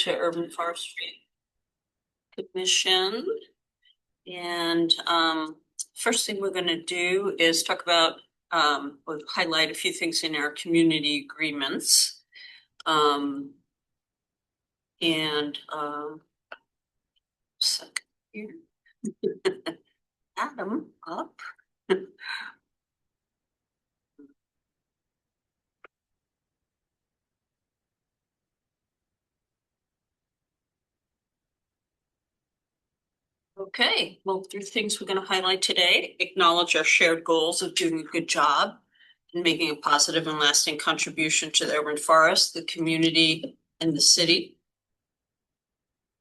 to Urban Forestry Commission. And first thing we're going to do is talk about, we'll highlight a few things in our community agreements. Second here. Adam up. Okay, well, three things we're going to highlight today. Acknowledge our shared goals of doing a good job and making a positive and lasting contribution to the urban forest, the community, and the city.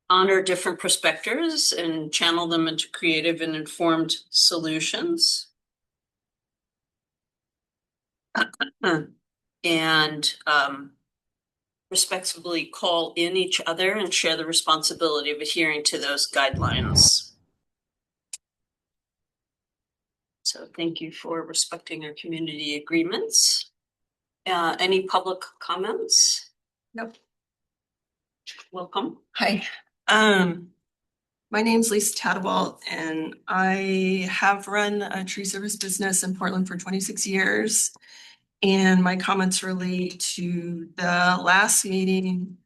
Honor different perspectives and channel them into creative and informed solutions. And respectfully call in each other and share the responsibility of adhering to those guidelines. So thank you for respecting our community agreements. Any public comments? Nope. Welcome. Hi. My name's Lisa Tadewalt, and I have run a tree service business in Portland for 26 years. And my comments relate to the last meeting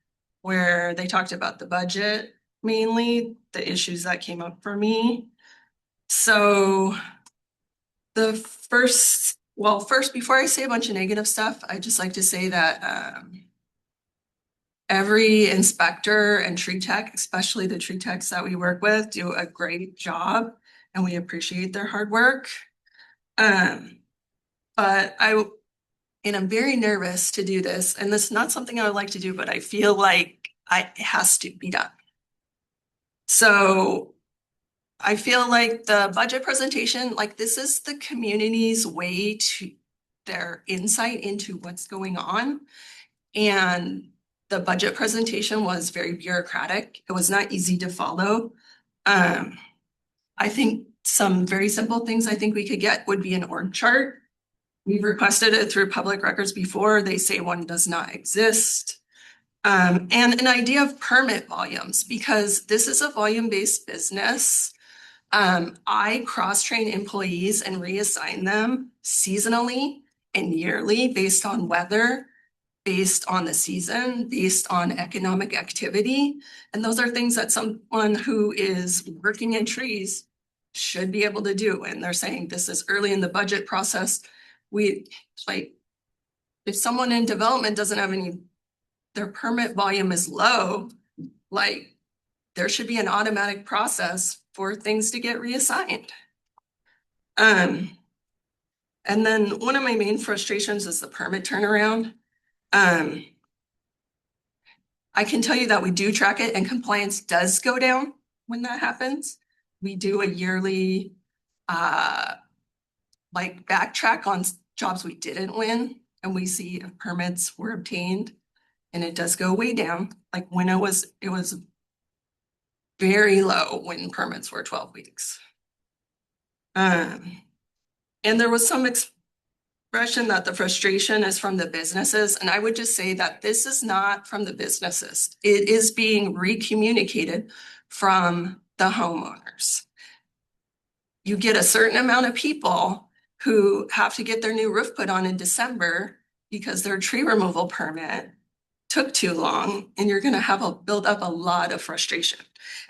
where they talked about the budget, mainly the issues that came up for me. So first, before I say a bunch of negative stuff, I'd just like to say that every inspector and tree tech, especially the tree techs that we work with, do a great job, and we appreciate their hard work. But I'm very nervous to do this, and this is not something I would like to do, but I feel like it has to be done. So I feel like the budget presentation, like this is the community's way to their insight into what's going on. And the budget presentation was very bureaucratic. It was not easy to follow. I think some very simple things I think we could get would be an org chart. We've requested it through public records before. They say one does not exist. And an idea of permit volumes, because this is a volume-based business. I cross-train employees and reassign them seasonally and yearly based on weather, based on the season, based on economic activity. And those are things that someone who is working in trees should be able to do. And they're saying this is early in the budget process. If someone in development doesn't have their permit volume is low, there should be an automatic process for things to get reassigned. And then one of my main frustrations is the permit turnaround. I can tell you that we do track it, and compliance does go down when that happens. We do a yearly backtrack on jobs we didn't win, and we see if permits were obtained, and it does go way down. Like when it was very low when permits were 12 weeks. And there was some expression that the frustration is from the businesses. And I would just say that this is not from the businesses. It is being recommunicated from the homeowners. You get a certain amount of people who have to get their new roof put on in December because their tree removal permit took too long, and you're going to build up a lot of frustration.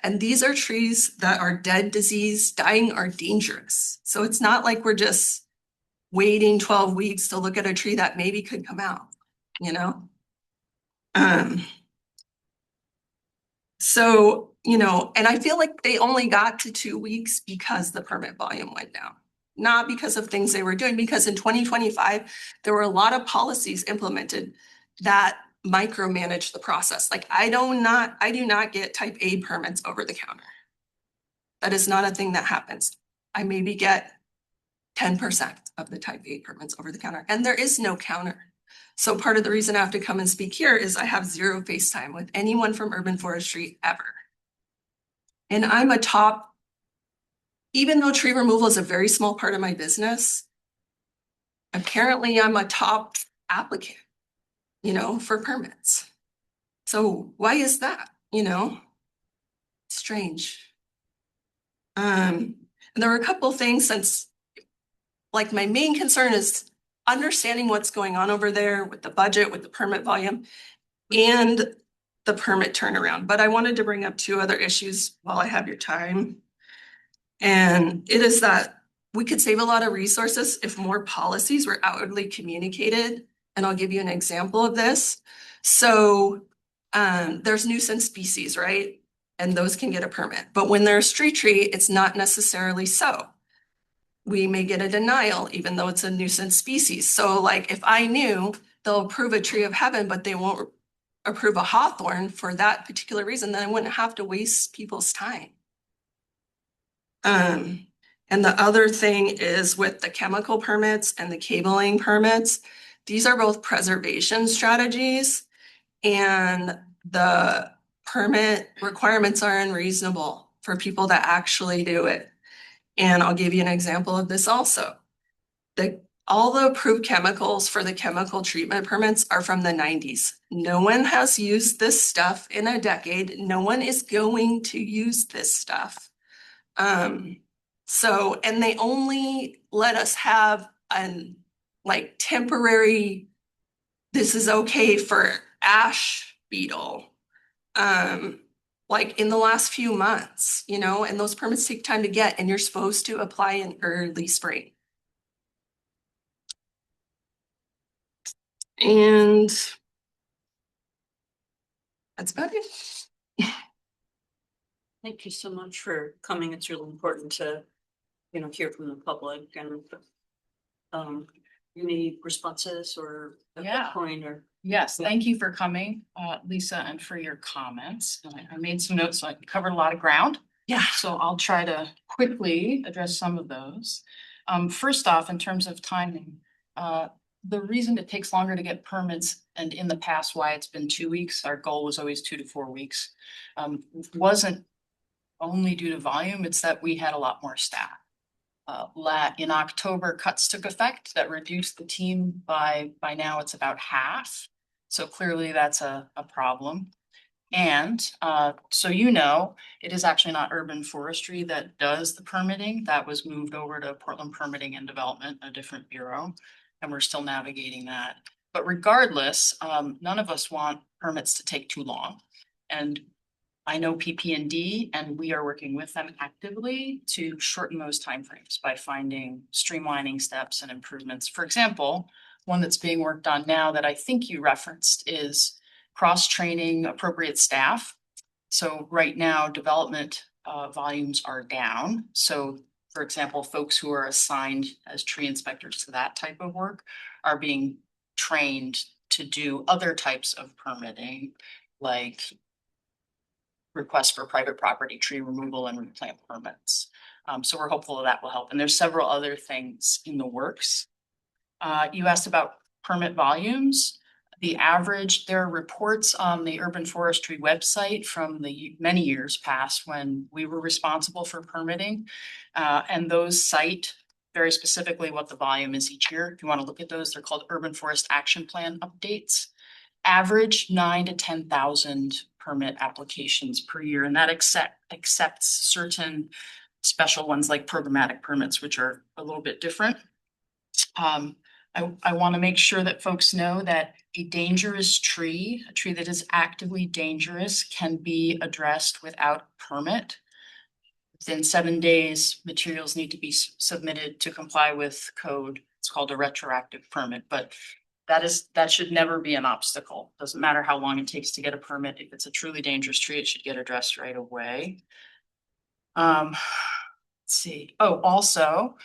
And these are trees that are dead, diseased, dying, are dangerous. So it's not like we're just waiting 12 weeks to look at a tree that maybe could come out, you know? So, and I feel like they only got to 2 weeks because the permit volume went down, not because of things they were doing, because in 2025, there were a lot of policies implemented that micromanage the process. Like I do not get type A permits over the counter. That is not a thing that happens. I maybe get 10% of the type A permits over the counter, and there is no counter. So part of the reason I have to come and speak here is I have zero FaceTime with anyone from Urban Forestry ever. And I'm a top, even though tree removal is a very small part of my business, apparently I'm a top applicant, for permits. So why is that? you know, strange. And there were a couple things since, like, my main concern is understanding what's going on over there with the budget, with the permit volume, and the permit turnaround. But I wanted to bring up two other issues while I have your time. And it is that we could save a lot of resources if more policies were outwardly communicated. And I'll give you an example of this. So there's nuisance species, right? And those can get a permit. But when they're a street tree, it's not necessarily so. We may get a denial, even though it's a nuisance species. So like if I knew they'll approve a tree of heaven, but they won't approve a hawthorn for that particular reason, then I wouldn't have to waste people's time. And the other thing is with the chemical permits and the cabling permits, these are both preservation strategies, and the permit requirements are unreasonable for people that actually do it. And I'll give you an example of this also. All the approved chemicals for the chemical treatment permits are from the 90s. No one has used this stuff in a decade. No one is going to use this stuff. So, and they only let us have an like temporary, this is okay for ash beetle. Like in the last few months, you know, and those permits take time to get, and you're supposed to apply in early spring. And that's about it. Thank you so much for coming. It's really important to, hear from the public and, any responses or at Yeah. that point or. Yes, thank you for coming, Lisa, and for your comments. I made some notes, so I covered a lot of ground. Yeah. So I'll try to quickly address some of those. First off, in terms of timing, the reason it takes longer to get permits, and in the past why it's been 2 weeks, our goal was always 2 to 4 weeks, wasn't only due to volume, it's that we had a lot more staff. In October, cuts took effect that reduced the team by now it's about half. So clearly that's a problem. And so it is actually not urban forestry that does the permitting. That was moved over to Portland Permitting and Development, a different bureau, and we're still navigating that. But regardless, none of us want permits to take too long. And I know PP&D, and we are working with them actively to shorten those timeframes by finding streamlining steps and improvements. For example, one that's being worked on now that I think you referenced is cross-training appropriate staff. So right now, development volumes are down. So for example, folks who are assigned as tree inspectors to that type of work are being trained to do other types of permitting, like requests for private property tree removal and replant permits. So we're hopeful that will help. And there's several other things in the works. You asked about permit volumes. The average, there are reports on the urban forestry website from the many years past when we were responsible for permitting. And those cite very specifically what the volume is each year. If you want to look at those, they're called Urban Forest Action Plan updates. Average 9,000 to 10,000 permit applications per year, and that accepts certain special ones like programmatic permits, which are a little bit different. I want to make sure that folks know that a dangerous tree, a tree that is actively dangerous, can be addressed without permit. Within 7 days, materials need to be submitted to comply with code. It's called a retroactive permit, but that should never be an obstacle. Doesn't matter how long it takes to get a permit. If it's a truly dangerous tree, it should get addressed right away. Let's see. Oh, also,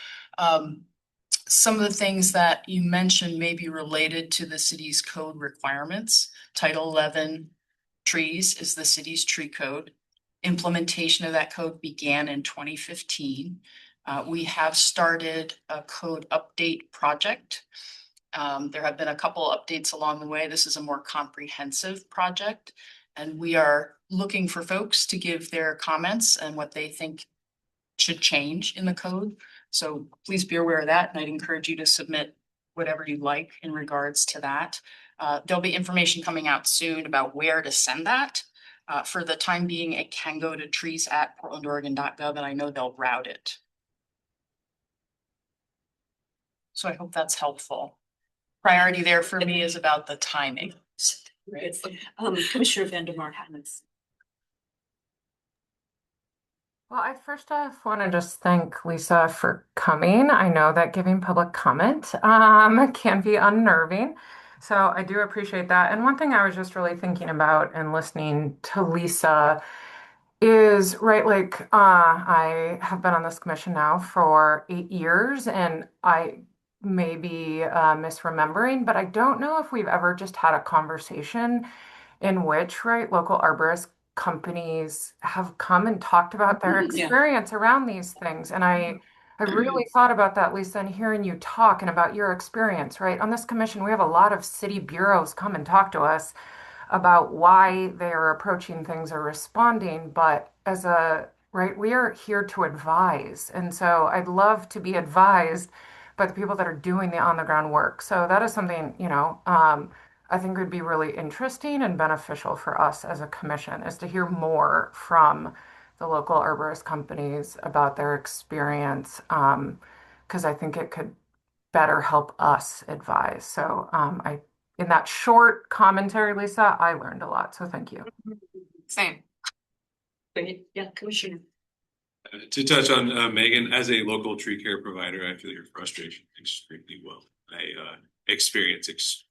some of the things that you mentioned may be related to the city's code requirements. Title 11 trees is the city's tree code. Implementation of that code began in 2015. We have started a code update project. There have been a couple updates along the way. This is a more comprehensive project, and we are looking for folks to give their comments and what they think should change in the code. So please be aware of that, and I'd encourage you to submit whatever you like in regards to that. There'll be information coming out soon about where to send that. For the time being, it can go to trees@portlandoregon.gov, and I know they'll route it. So I hope that's helpful. Priority there for me is about the timing. Right. Commissioner Vandermark Hammons. Well, I first off want to just thank Lisa for coming. I know that giving public comment can be unnerving. So I do appreciate that. And one thing I was just really thinking about and listening to Lisa is, right, like I have been on this commission now for 8 years, and I may be misremembering, but I don't know if we've ever just had a conversation in which, right, local arborist companies have come and talked about their Yeah. experience around these things. And I really thought about that, Lisa, and hearing you talk and about your experience, right? On this commission, we have a lot of city bureaus come and talk to us about why they are approaching things or responding. But as a, right, we are here to advise. And so I'd love to be advised by the people that are doing the on the ground work. So that is something, I think would be really interesting and beneficial for us as a commission, is to hear more from the local arborist companies about their experience, because I think it could better help us advise. So in that short commentary, Lisa, I learned a lot. So thank you. Same. Great. Yeah, Commissioner. To touch on Megan, as a local tree care provider, I feel your frustration extremely well. I experience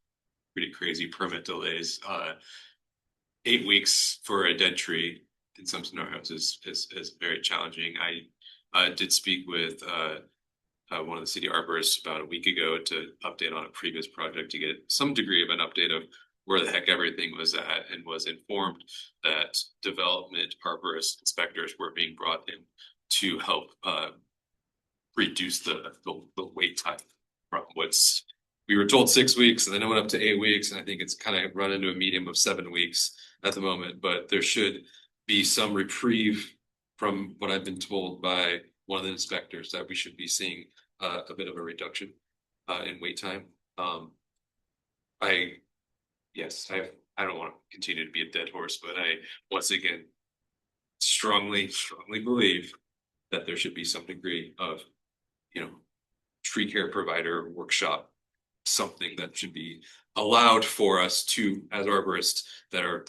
pretty crazy permit delays. 8 weeks for a dead tree in some scenarios is very challenging. I did speak with one of the city arborists about a week ago to update on a previous project to get some degree of an update of where the heck everything was at, and was informed that development arborist inspectors were being brought in to help reduce the wait time from what's, we were told 6 weeks, and then it went up to 8 weeks, and I think it's kind of run into a medium of 7 weeks at the moment. But there should be some reprieve from what I've been told by one of the inspectors, that we should be seeing a bit of a reduction in wait time. I don't want to continue to be a dead horse, but I once again strongly believe that there should be some degree of, tree care provider workshop, something that should be allowed for us to, as arborists that are,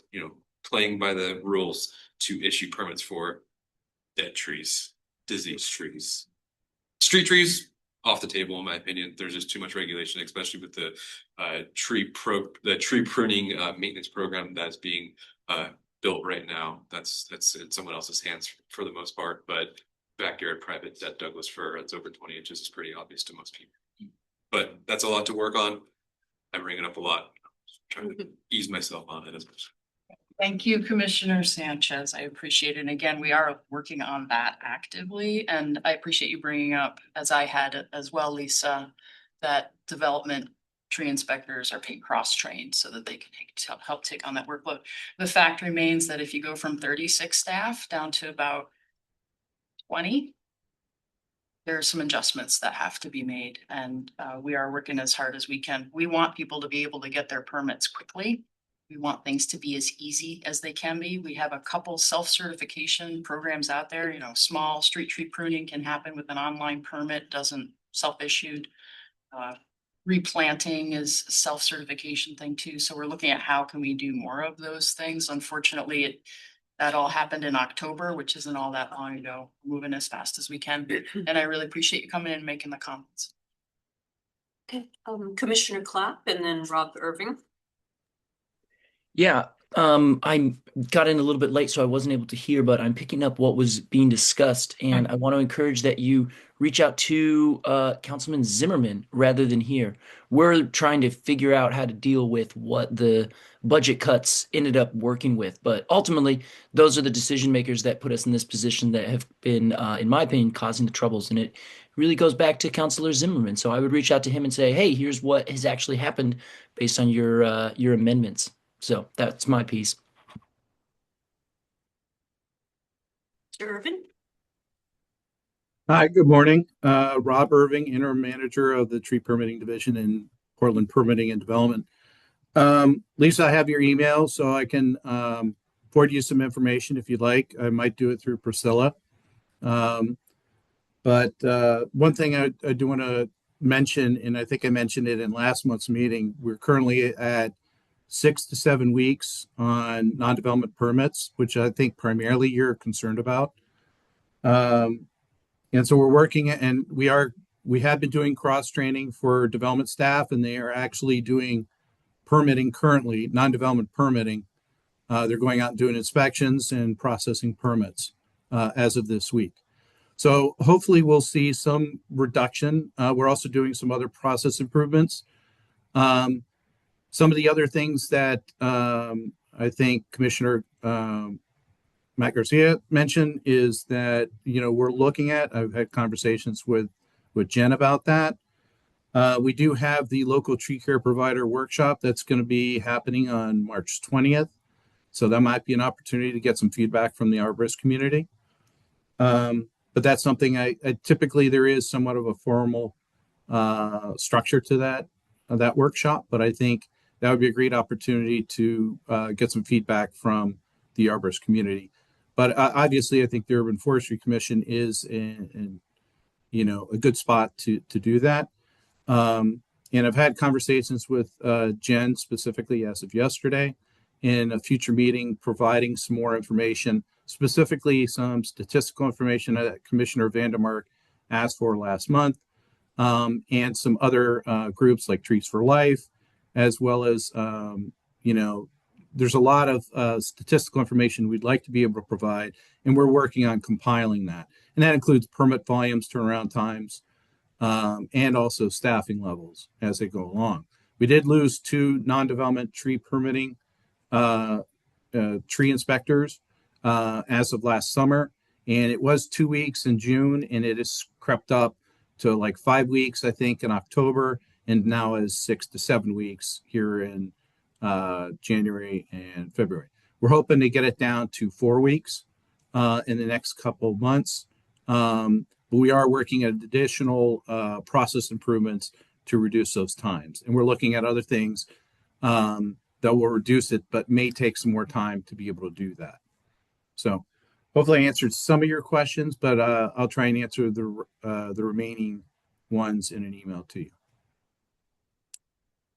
playing by the rules, to issue permits for dead trees, diseased trees. Street trees, off the table, in my opinion. There's just too much regulation, especially with the tree pruning maintenance program that's being built right now. That's in someone else's hands for the most part. But backyard private dead Douglas fir that's over 20 inches is pretty obvious to most people. But that's a lot to work on. I bring it up a lot. I'm trying to ease myself on it as much. Thank you, Commissioner Sanchez. I appreciate it. And again, we are working on that actively. And I appreciate you bringing up, as I had as well, Lisa, that development tree inspectors are being cross-trained so that they can help take on that workload. The fact remains that if you go from 36 staff down to about 20, there are some adjustments that have to be made. And we are working as hard as we can. We want people to be able to get their permits quickly. We want things to be as easy as they can be. We have a couple self-certification programs out there. Small street tree pruning can happen with an online permit, doesn't self-issued. Replanting is a self-certification thing too. So we're looking at how can we do more of those things. Unfortunately, that all happened in October, which isn't all that long ago. Moving as fast as we can. And I really appreciate you coming in and making the comments. Okay, Commissioner Clapp and then Rob Irving. Yeah, I got in a little bit late, so I wasn't able to hear, but I'm picking up what was being discussed, and I want to encourage that you reach out to Councilman Zimmerman rather than here. We're trying to figure out how to deal with what the budget cuts ended up working with, but ultimately, those are the decision makers that put us in this position that have been, in my opinion, causing the troubles, and it really goes back to Councilor Zimmerman. So I would reach out to him and say, hey, here's what has actually happened based on your amendments. So that's my piece. Mr. Irving. Hi, good morning. Rob Irving, Interim Manager of the Tree Permitting Division in Portland Permitting and Development. Lisa, I have your email, so I can forward you some information if you'd like. I might do it through Priscilla. But one thing I do want to mention, and I think I mentioned it in last month's meeting, we're currently at 6 to 7 weeks on non-development permits, which I think primarily you're concerned about. And so we're working, and we have been doing cross training for development staff, and they are actually doing permitting currently, non-development permitting. They're going out and doing inspections and processing permits as of this week. So hopefully we'll see some reduction. We're also doing some other process improvements. Some of the other things that I think Commissioner Matt Garcia mentioned is that, we're looking at, I've had conversations with Jen about that. We do have the local tree care provider workshop that's going to be happening on March 20th. So that might be an opportunity to get some feedback from the arborist community. But that's something I typically, there is somewhat of a formal structure to that workshop, but I think that would be a great opportunity to get some feedback from the arborist community. But obviously, I think the Urban Forestry Commission is in a good spot to do that. And I've had conversations with Jen specifically as of yesterday in a future meeting, providing some more information, specifically some statistical information that Commissioner Vandermark asked for last month, and some other groups like Trees for Life, as well as, there's a lot of statistical information we'd like to be able to provide, and we're working on compiling that. And that includes permit volumes, turnaround times, and also staffing levels as they go along. We did lose 2 non-development tree permitting tree inspectors as of last summer, and it was 2 weeks in June, and it has crept up to like 5 weeks, I think, in October, and now is 6 to 7 weeks here in January and February. We're hoping to get it down to 4 weeks in the next couple of months. But we are working at additional process improvements to reduce those times. And we're looking at other things that will reduce it, but may take some more time to be able to do that. So hopefully I answered some of your questions, but I'll try and answer the remaining ones in an email to you.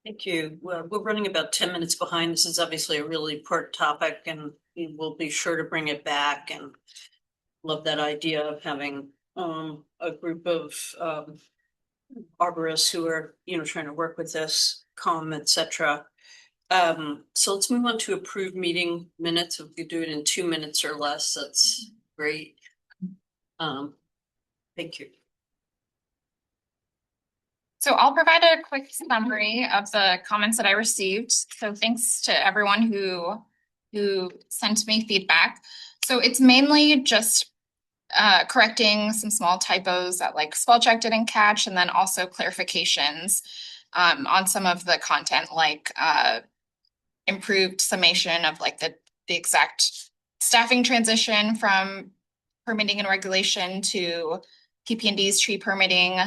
Thank you. Well, we're running about 10 minutes behind. This is obviously a really important topic, and we will be sure to bring it back, and love that idea of having a group of arborists who are, trying to work with this, etc. So let's move on to approve meeting minutes. If we could do it in 2 minutes or less, that's great. Thank you. So I'll provide a quick summary of the comments that I received. So thanks to everyone who sent me feedback. So it's mainly just correcting some small typos that like spell check didn't catch, and then also clarifications on some of the content, like improved summation of like the exact staffing transition from permitting and regulation to PP&D's tree permitting,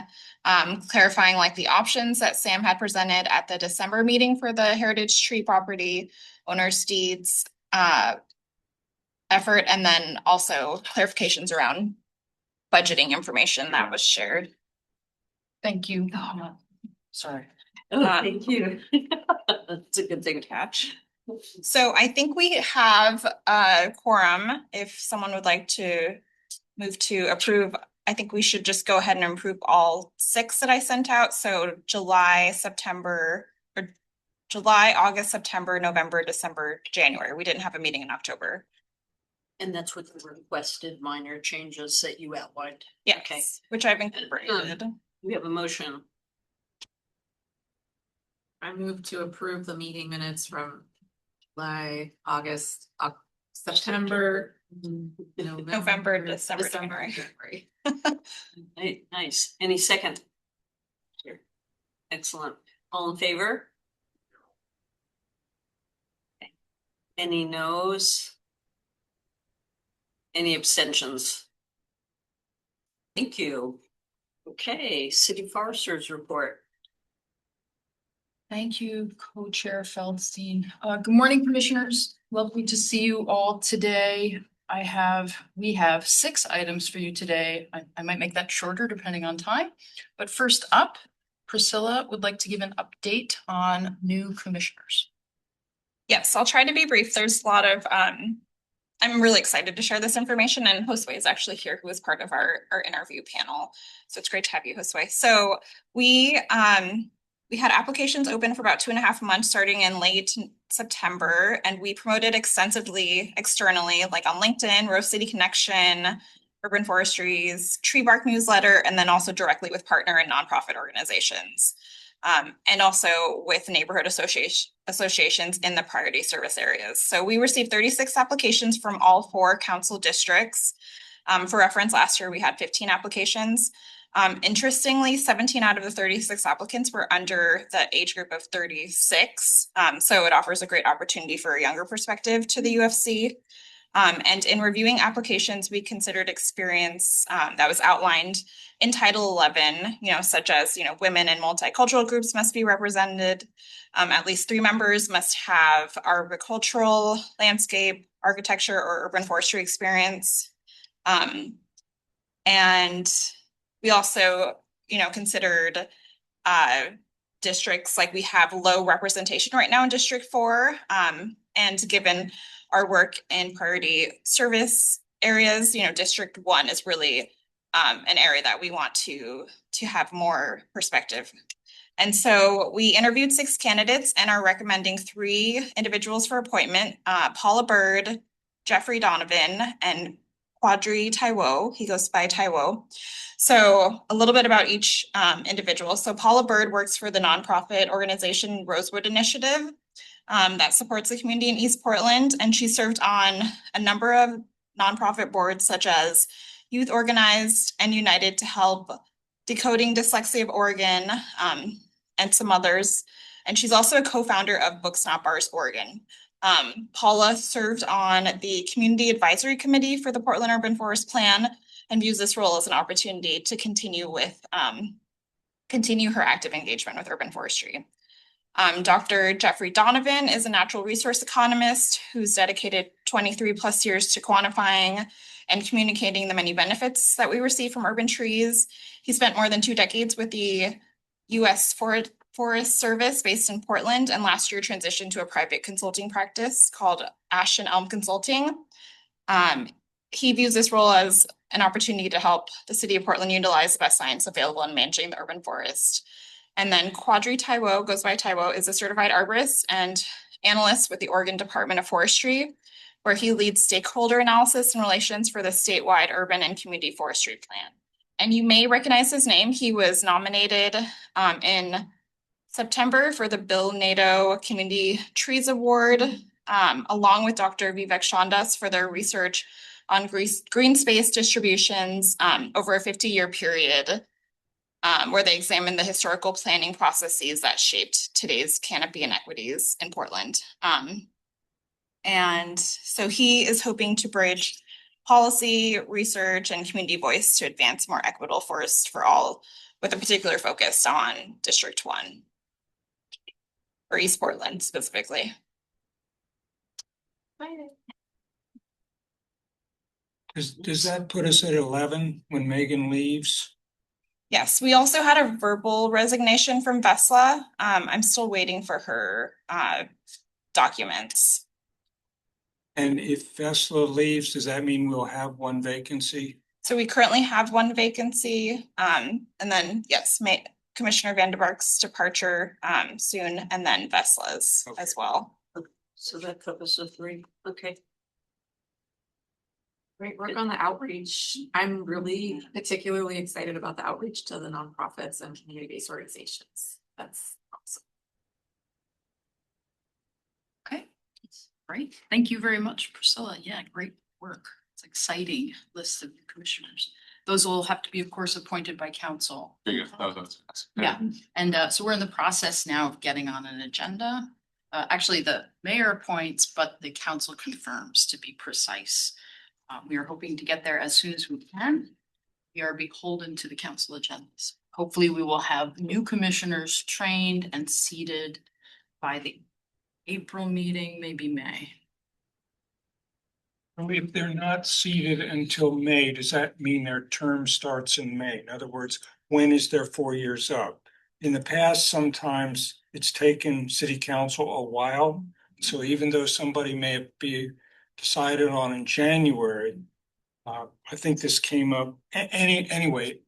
clarifying like the options that Sam had presented at the December meeting for the heritage tree property owner's deeds effort, and then also clarifications around budgeting information that was shared. Thank you. Sorry. Thank you. That's a good thing to catch. So I think we have a quorum. If someone would like to move to approve, I think we should just go ahead and approve all 6 that I sent out. So July, August, September, November, December, January. We didn't have a meeting in October. And that's with the requested minor changes that you outlined. Yes, Okay. which I've incorporated. We have a motion. I move to approve the meeting minutes from July, August, September, November, December, January. Nice. Any second? Here. Excellent. All in favor? Okay. Any noes? Any abstentions? Thank you. Okay, City Foresters report. Thank you, Co-Chair Feldstein. Good morning, Commissioners. Lovely to see you all today. We have 6 items for you today. I might make that shorter depending on time. But first up, Priscilla would like to give an update on new commissioners. Yes, I'll try to be brief. There's a lot of, I'm really excited to share this information, and Josue is actually here, who was part of our interview panel. So it's great to have you, Josue. So we had applications open for about 2.5 months, starting in late September, and we promoted extensively externally, like on LinkedIn, Rose City Connection, Urban Forestry's Tree Bark newsletter, and then also directly with partner and nonprofit organizations. And also with neighborhood associations in the priority service areas. So we received 36 applications from all 4 council districts. For reference, last year we had 15 applications. Interestingly, 17 out of the 36 applicants were under the age group of 36. So it offers a great opportunity for a younger perspective to the UFC. And in reviewing applications, we considered experience that was outlined in Title 11, such as, women and multicultural groups must be represented. At least 3 members must have arboricultural, landscape, architecture, or urban forestry experience. And we also, considered districts, like we have low representation right now in District 4. And given our work in priority service areas, District 1 is really an area that we want to have more perspective. And so we interviewed 6 candidates and are recommending 3 individuals for appointment, Paula Bird, Jeffrey Donovan, and Quadri Taiwo. He goes by Taiwo. So a little bit about each individual. So Paula Bird works for the nonprofit organization Rosewood Initiative that supports the community in East Portland. And she served on a number of nonprofit boards such as Youth Organized and United to Help Decoding Dyslexia of Oregon, and some others. And she's also a co-founder of Books Not Bars Oregon. Paula served on the Community Advisory Committee for the Portland Urban Forest Plan and views this role as an opportunity to continue her active engagement with urban forestry. Dr. Jeffrey Donovan is a natural resource economist who's dedicated 23 plus years to quantifying and communicating the many benefits that we receive from urban trees. He spent more than 2 decades with the U.S. Forest Service based in Portland, and last year transitioned to a private consulting practice called Ash and Elm Consulting. He views this role as an opportunity to help the city of Portland utilize the best science available in managing the urban forest. And then Quadri Taiwo, goes by Taiwo, is a certified arborist and analyst with the Oregon Department of Forestry, where he leads stakeholder analysis and relations for the statewide urban and community forestry plan. And you may recognize his name. He was nominated in September for the Bill Nato Community Trees Award, along with Dr. Vivek Chandas for their research on green space distributions over a 50-year period, where they examined the historical planning processes that shaped today's canopy inequities in Portland. And so he is hoping to bridge policy, research, and community voice to advance more equitable forests for all, with a particular focus on District 1. Or East Portland specifically. Does that put us at 11 when Megan leaves? Yes, we also had a verbal resignation from Vesla. I'm still waiting for her documents. And if Vesla leaves, does that mean we'll have 1 vacancy? So we currently have 1 vacancy. And then, yes, Commissioner Vanderbark's departure soon, and then Vesla's as well. So that covers the 3. Okay. Great work on the outreach. I'm really particularly excited about the outreach to the nonprofits and community-based organizations. That's awesome. Okay, great. Thank you very much, Priscilla. Yeah, great work. It's exciting list of commissioners. Those will have to be, of course, appointed by council. Yeah, and so we're in the process now of getting on an agenda. Actually, the mayor appoints, but the council confirms, to be precise. We are hoping to get there as soon as we can. We are beholden to the council agendas. Hopefully, we will have new commissioners trained and seated by the April meeting, maybe May. If they're not seated until May, does that mean their term starts in May? In other words, when is their 4 years up? In the past, sometimes it's taken city council a while. So even though somebody may be decided on in January, I think this came up, anyway,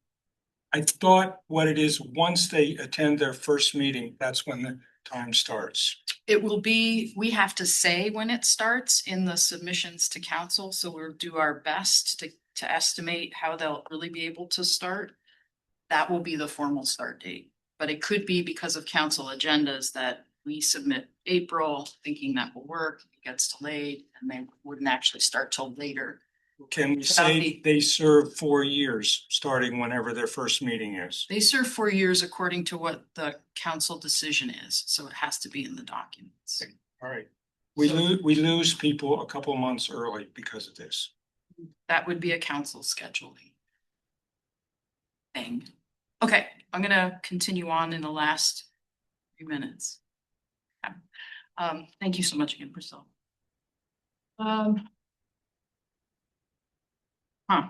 I thought what it is, once they attend their first meeting, that's when the time starts. It will be, we have to say when it starts in the submissions to council, so we'll do our best to estimate how they'll really be able to start. That will be the formal start date, but it could be because of council agendas that we submit April, thinking that will work, it gets delayed, and they wouldn't actually start till later. Can we say they serve 4 years, starting whenever their first meeting is? They serve 4 years according to what the council decision is, so it has to be in the documents. All right. We lose people a couple months early because of this. That would be a council scheduling thing. Okay, I'm gonna continue on in the last few minutes. Thank you so much again, Priscilla.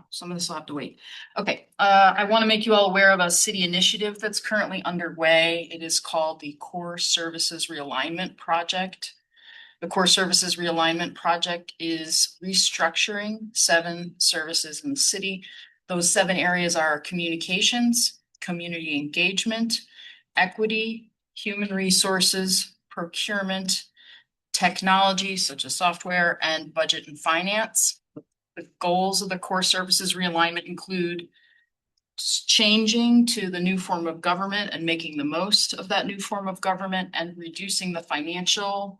Some of this will have to wait. Okay, I want to make you all aware of a city initiative that's currently underway. It is called the Core Services Realignment Project. The Core Services Realignment Project is restructuring 7 services in the city. Those 7 areas are communications, community engagement, equity, human resources, procurement, technology such as software, and budget and finance. The goals of the core services realignment include changing to the new form of government and making the most of that new form of government and reducing the financial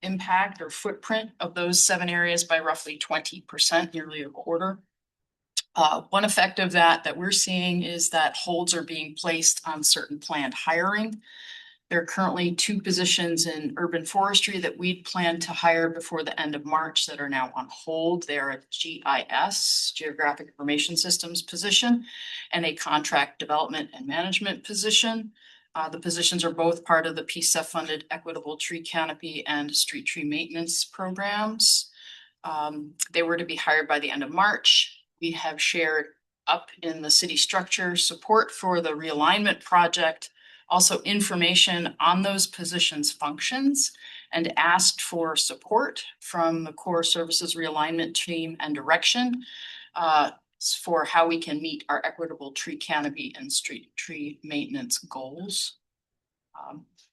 impact or footprint of those 7 areas by roughly 20%, nearly a quarter. One effect of that we're seeing is that holds are being placed on certain planned hiring. There are currently 2 positions in urban forestry that we'd planned to hire before the end of March that are now on hold. They are a GIS, Geographic Information Systems position, and a contract development and management position. The positions are both part of the PSEF-funded equitable tree canopy and street tree maintenance programs. They were to be hired by the end of March. We have shared up in the city structure support for the realignment project, also information on those positions' functions, and asked for support from the core services realignment team and direction for how we can meet our equitable tree canopy and street tree maintenance goals.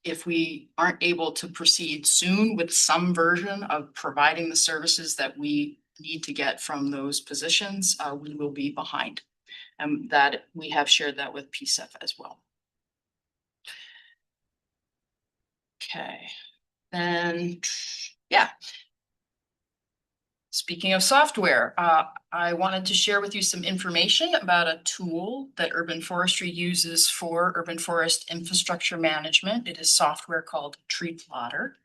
If we aren't able to proceed soon with some version of providing the services that we need to get from those positions, we will be behind. And that we have shared that with PSEF as well. Okay, then, yeah. Speaking of software, I wanted to share with you some information about a tool that Urban Forestry uses for urban forest infrastructure management. It is software called Tree Plotter.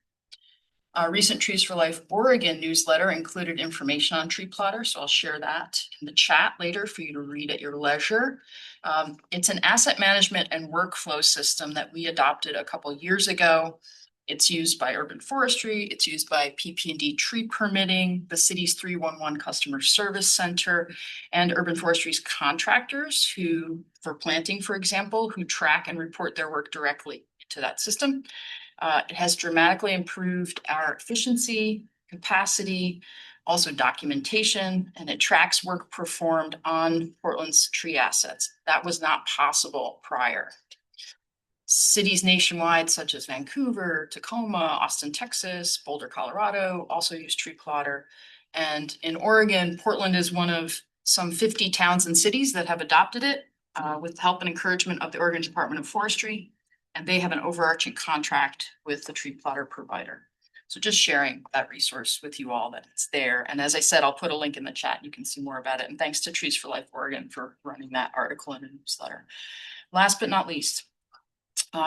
Recent Trees for Life Oregon newsletter included information on Tree Plotter, so I'll share that in the chat later for you to read at your leisure. It's an asset management and workflow system that we adopted a couple years ago. It's used by Urban Forestry, it's used by PP&D tree permitting, the city's 311 customer service center, and Urban Forestry's contractors who, for planting, for example, who track and report their work directly to that system. It has dramatically improved our efficiency, capacity, also documentation, and it tracks work performed on Portland's tree assets. That was not possible prior. Cities nationwide, such as Vancouver, Tacoma, Austin, Texas, Boulder, Colorado, also use Tree Plotter. And in Oregon, Portland is one of some 50 towns and cities that have adopted it with the help and encouragement of the Oregon Department of Forestry. And they have an overarching contract with the Tree Plotter provider. So just sharing that resource with you all that it's there. And as I said, I'll put a link in the chat. You can see more about it. And thanks to Trees for Life Oregon for running that article in a newsletter. Last but not least,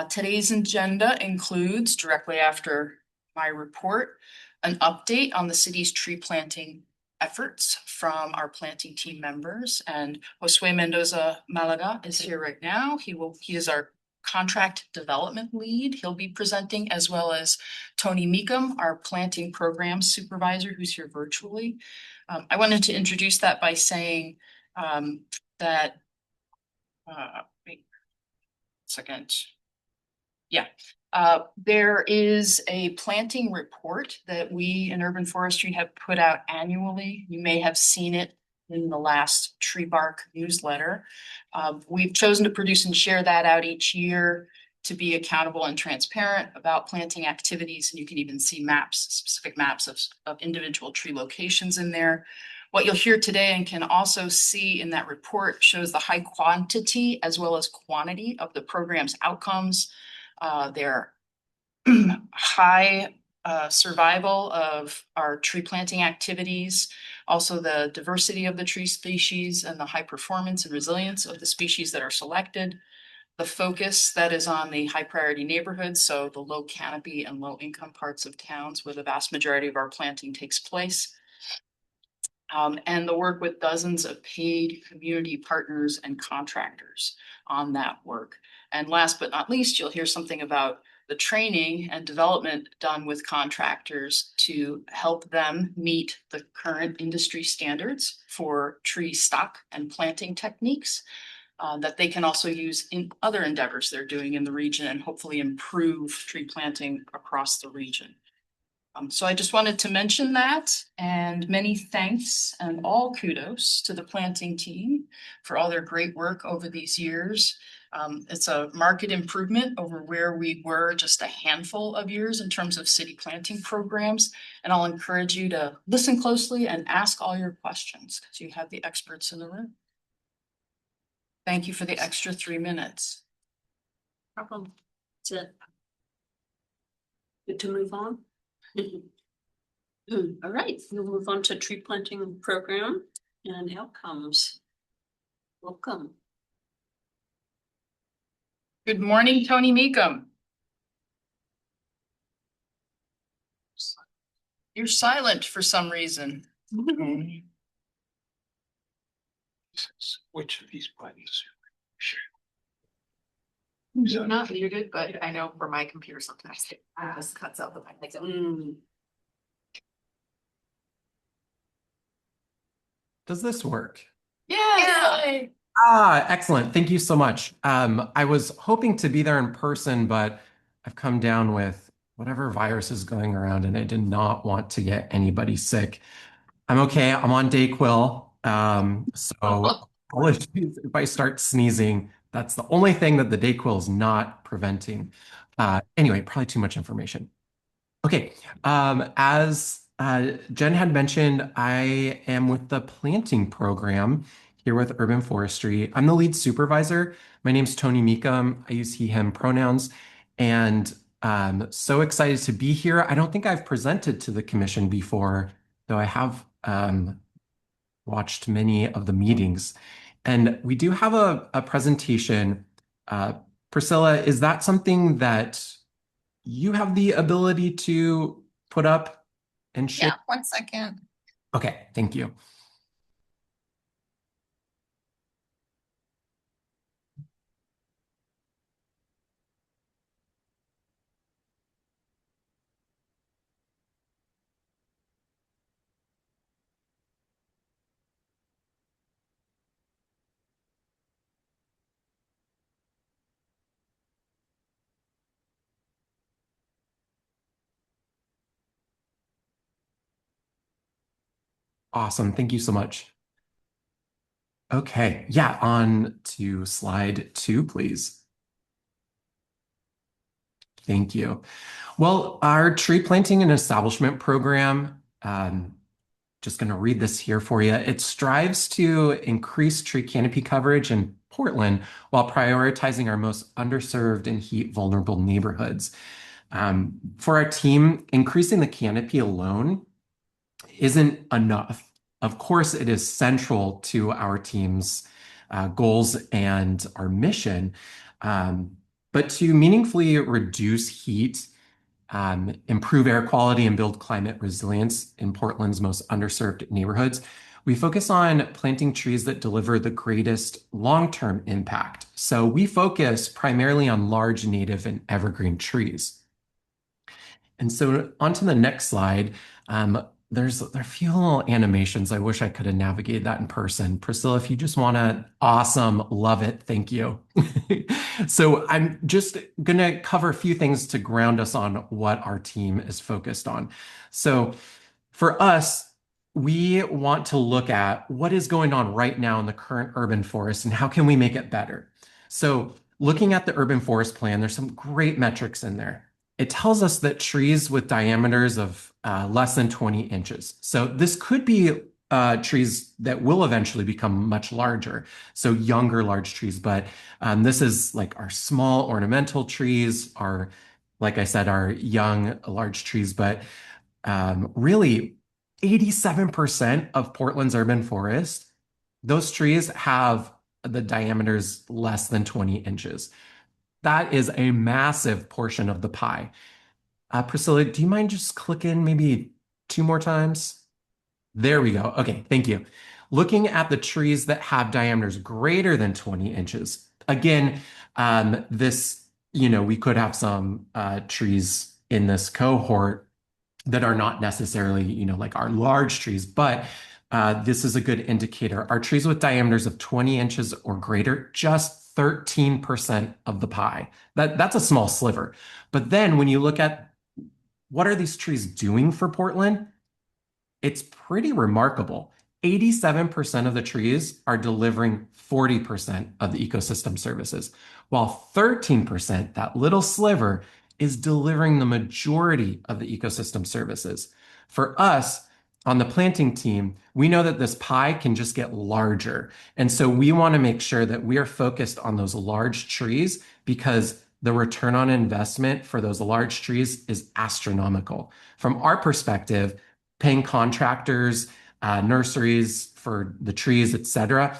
today's agenda includes, directly after my report, an update on the city's tree planting efforts from our planting team members. And Josue Mendoza Malaga is here right now. He is our contract development lead. He'll be presenting, as well as Tony Meekum, our planting program supervisor, who's here virtually. I wanted to introduce that by saying that, wait a second. Yeah, there is a planting report that we in Urban Forestry have put out annually. You may have seen it in the last Tree Bark newsletter. We've chosen to produce and share that out each year to be accountable and transparent about planting activities. And you can even see maps, specific maps of individual tree locations in there. What you'll hear today and can also see in that report shows the high quantity as well as quantity of the program's outcomes, their high survival of our tree planting activities, also the diversity of the tree species and the high performance and resilience of the species that are selected, the focus that is on the high priority neighborhoods, so the low canopy and low income parts of towns where the vast majority of our planting takes place. And the work with dozens of paid community partners and contractors on that work. And last but not least, you'll hear something about the training and development done with contractors to help them meet the current industry standards for tree stock and planting techniques that they can also use in other endeavors they're doing in the region and hopefully improve tree planting across the region. So I just wanted to mention that, and many thanks and all kudos to the planting team for all their great work over these years. It's a marked improvement over where we were just a handful of years in terms of city planting programs. And I'll encourage you to listen closely and ask all your questions because you have the experts in the room. Thank you for the extra 3 minutes. Problem. That's it. Good to move on. All right, we'll move on to tree planting program and outcomes. Welcome. Good morning, Tony Meekum. You're silent for some reason. Which of these buttons? You're not muted, but I know for my computer sometimes it just cuts out the mic. Does this work? Yeah. Ah, excellent. Thank you so much. I was hoping to be there in person, but I've come down with whatever virus is going around, and I did not want to get anybody sick. I'm okay. I'm on Dayquil. So apologies if I start sneezing. That's the only thing that the Dayquil is not preventing. Anyway, probably too much information. Okay. As Jen had mentioned, I am with the planting program here with Urban Forestry. I'm the lead supervisor. My name's Tony Meekum. I use he, him pronouns, and so excited to be here. I don't think I've presented to the commission before, though I have watched many of the meetings. And we do have a presentation. Priscilla, is that something that you have the ability to put up and share? Yeah, 1 second. Okay, thank you. Awesome. Thank you so much. Okay. Yeah. On to slide 2, please. Thank you. Well, our tree planting and establishment program, just going to read this here for you. It strives to increase tree canopy coverage in Portland while prioritizing our most underserved and heat vulnerable neighborhoods. For our team, increasing the canopy alone isn't enough. Of course, it is central to our team's goals and our mission. But to meaningfully reduce heat, improve air quality, and build climate resilience in Portland's most underserved neighborhoods, we focus on planting trees that deliver the greatest long-term impact. So we focus primarily on large native and evergreen trees. And so on to the next slide. there are a few little animations. I wish I could have navigated that in person. Priscilla, if you just want to, awesome, love it, thank you. So I'm just gonna cover a few things to ground us on what our team is focused on. So for us, we want to look at what is going on right now in the current urban forest and how can we make it better. So looking at the urban forest plan, there's some great metrics in there. It tells us that trees with diameters of less than 20 inches. So this could be trees that will eventually become much larger. So younger large trees, but this is like our small ornamental trees, our, like I said, our young large trees, but really 87% of Portland's urban forest, those trees have the diameters less than 20 inches. That is a massive portion of the pie. Priscilla, do you mind just clicking maybe two more times? There we go. Okay, thank you. Looking at the trees that have diameters greater than 20 inches. Again, we could have some trees in this cohort that are not necessarily, like our large trees, but this is a good indicator. Our trees with diameters of 20 inches or greater, just 13% of the pie. That's a small sliver. But then when you look at what are these trees doing for Portland, it's pretty remarkable. 87% of the trees are delivering 40% of the ecosystem services, while 13%, that little sliver, is delivering the majority of the ecosystem services. For us, on the planting team, we know that this pie can just get larger. And so we want to make sure that we are focused on those large trees because the return on investment for those large trees is astronomical. From our perspective, paying contractors, nurseries for the trees, etc.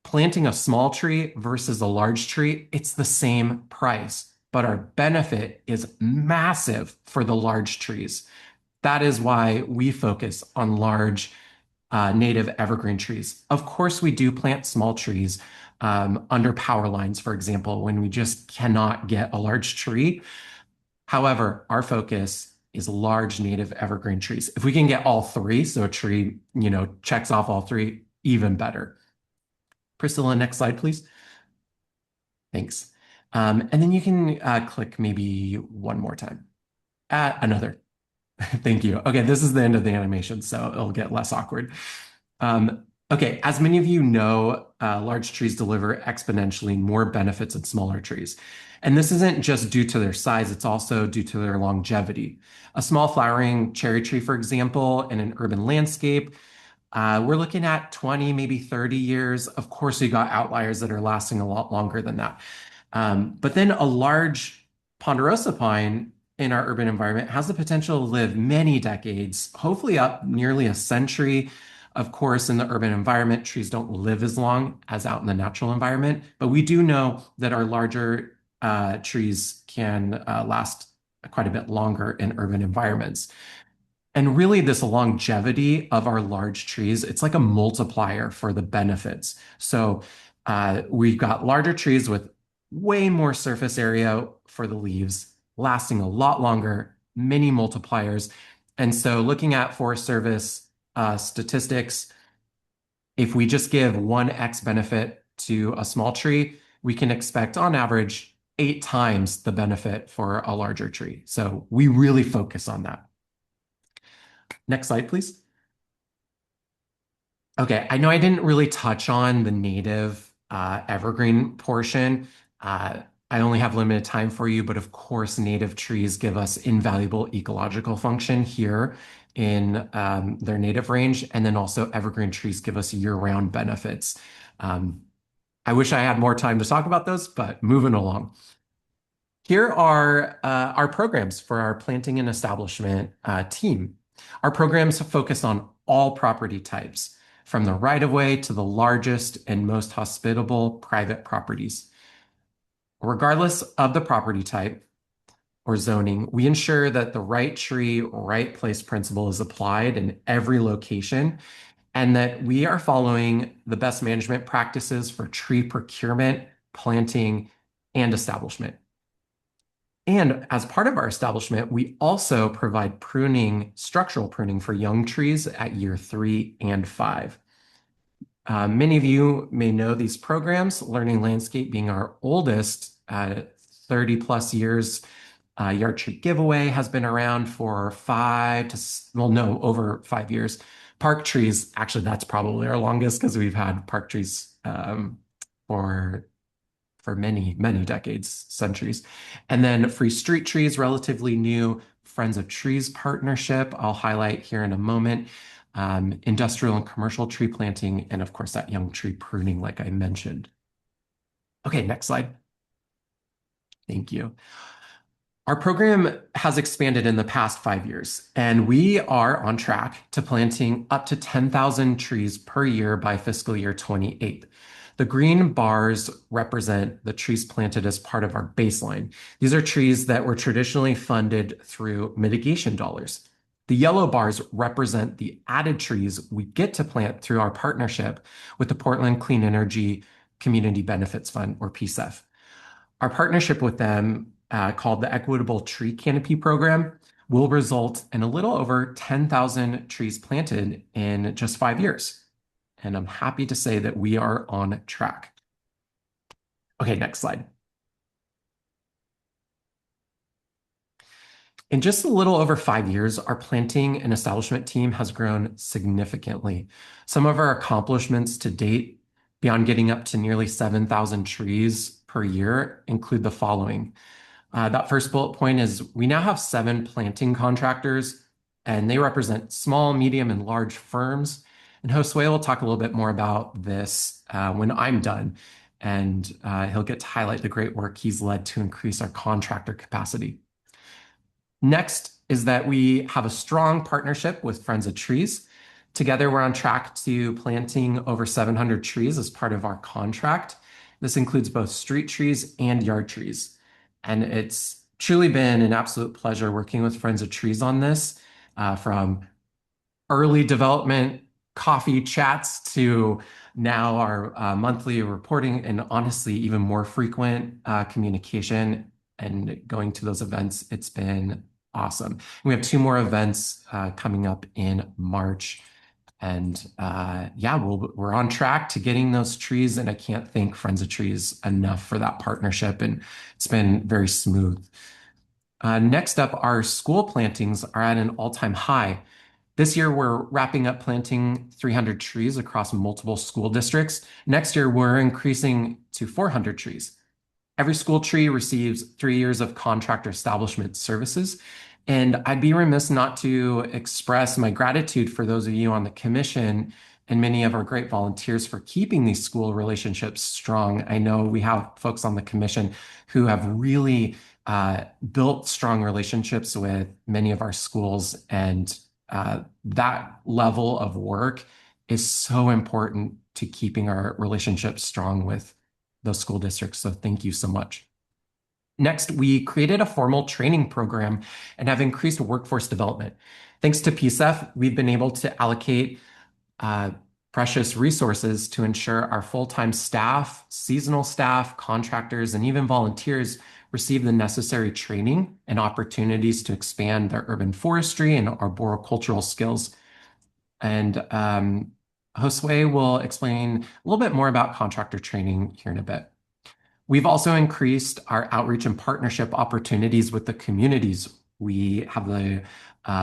Planting a small tree versus a large tree, it's the same price, but our benefit is massive for the large trees. That is why we focus on large native evergreen trees. Of course, we do plant small trees under power lines, for example, when we just cannot get a large tree. However, our focus is large native evergreen trees. If we can get all three, so a tree, checks off all three, even better. Priscilla, next slide, please. Thanks. And then you can click maybe one more time. Another. Thank you. Okay, this is the end of the animation, so it'll get less awkward. Okay, as many of you know, large trees deliver exponentially more benefits than smaller trees. And this isn't just due to their size, it's also due to their longevity. A small flowering cherry tree, for example, in an urban landscape, we're looking at 20, maybe 30 years. Of course, we got outliers that are lasting a lot longer than that. But then a large ponderosa pine in our urban environment has the potential to live many decades, hopefully up nearly a century. Of course, in the urban environment, trees don't live as long as out in the natural environment, but we do know that our larger trees can last quite a bit longer in urban environments. And really, this longevity of our large trees, it's like a multiplier for the benefits. So we've got larger trees with way more surface area for the leaves, lasting a lot longer, many multipliers. And so looking at Forest Service statistics, if we just give 1x benefit to a small tree, we can expect on average 8 times the benefit for a larger tree. So we really focus on that. Next slide, please. Okay, I know I didn't really touch on the native evergreen portion. I only have limited time for you, but of course, native trees give us invaluable ecological function here in their native range. And then also evergreen trees give us year-round benefits. I wish I had more time to talk about those, but moving along. Here are our programs for our planting and establishment team. Our programs focus on all property types, from the right-of-way to the largest and most hospitable private properties. Regardless of the property type or zoning, we ensure that the right tree, right place principle is applied in every location, and that we are following the best management practices for tree procurement, planting, and establishment. And as part of our establishment, we also provide pruning, structural pruning for young trees at year 3 and 5. Many of you may know these programs, Learning Landscape being our oldest, 30 plus years. Yard Tree Giveaway has been around for over 5 years. Park Trees, actually, that's probably our longest because we've had Park Trees for many, many decades, centuries. And then Free Street Trees, relatively new. Friends of Trees partnership, I'll highlight here in a moment. Industrial and commercial tree planting, and of course, that young tree pruning, like I mentioned. Okay, next slide. Thank you. Our program has expanded in the past 5 years, and we are on track to planting up to 10,000 trees per year by fiscal year 28. The green bars represent the trees planted as part of our baseline. These are trees that were traditionally funded through mitigation dollars. The yellow bars represent the added trees we get to plant through our partnership with the Portland Clean Energy Community Benefits Fund, or PCEF. Our partnership with them, called the Equitable Tree Canopy Program, will result in a little over 10,000 trees planted in just 5 years. And I'm happy to say that we are on track. Okay, next slide. In just a little over 5 years, our planting and establishment team has grown significantly. Some of our accomplishments to date, beyond getting up to nearly 7,000 trees per year, include the following. That first bullet point is we now have 7 planting contractors, and they represent small, medium, and large firms. And Josue will talk a little bit more about this when I'm done, and he'll get to highlight the great work he's led to increase our contractor capacity. Next is that we have a strong partnership with Friends of Trees. Together, we're on track to planting over 700 trees as part of our contract. This includes both street trees and yard trees. And it's truly been an absolute pleasure working with Friends of Trees on this, from early development coffee chats to now our monthly reporting, and honestly, even more frequent communication and going to those events. It's been awesome. We have 2 more events coming up in March. And yeah, we're on track to getting those trees, and I can't thank Friends of Trees enough for that partnership, and it's been very smooth. Next up, our school plantings are at an all-time high. This year, we're wrapping up planting 300 trees across multiple school districts. Next year, we're increasing to 400 trees. Every school tree receives 3 years of contractor establishment services. And I'd be remiss not to express my gratitude for those of you on the commission and many of our great volunteers for keeping these school relationships strong. I know we have folks on the commission who have really built strong relationships with many of our schools, and that level of work is so important to keeping our relationships strong with those school districts. So thank you so much. Next, we created a formal training program and have increased workforce development. Thanks to PCEF, we've been able to allocate precious resources to ensure our full-time staff, seasonal staff, contractors, and even volunteers receive the necessary training and opportunities to expand their urban forestry and arboricultural skills. And Josue will explain a little bit more about contractor training here in a bit. We've also increased our outreach and partnership opportunities with the communities we have the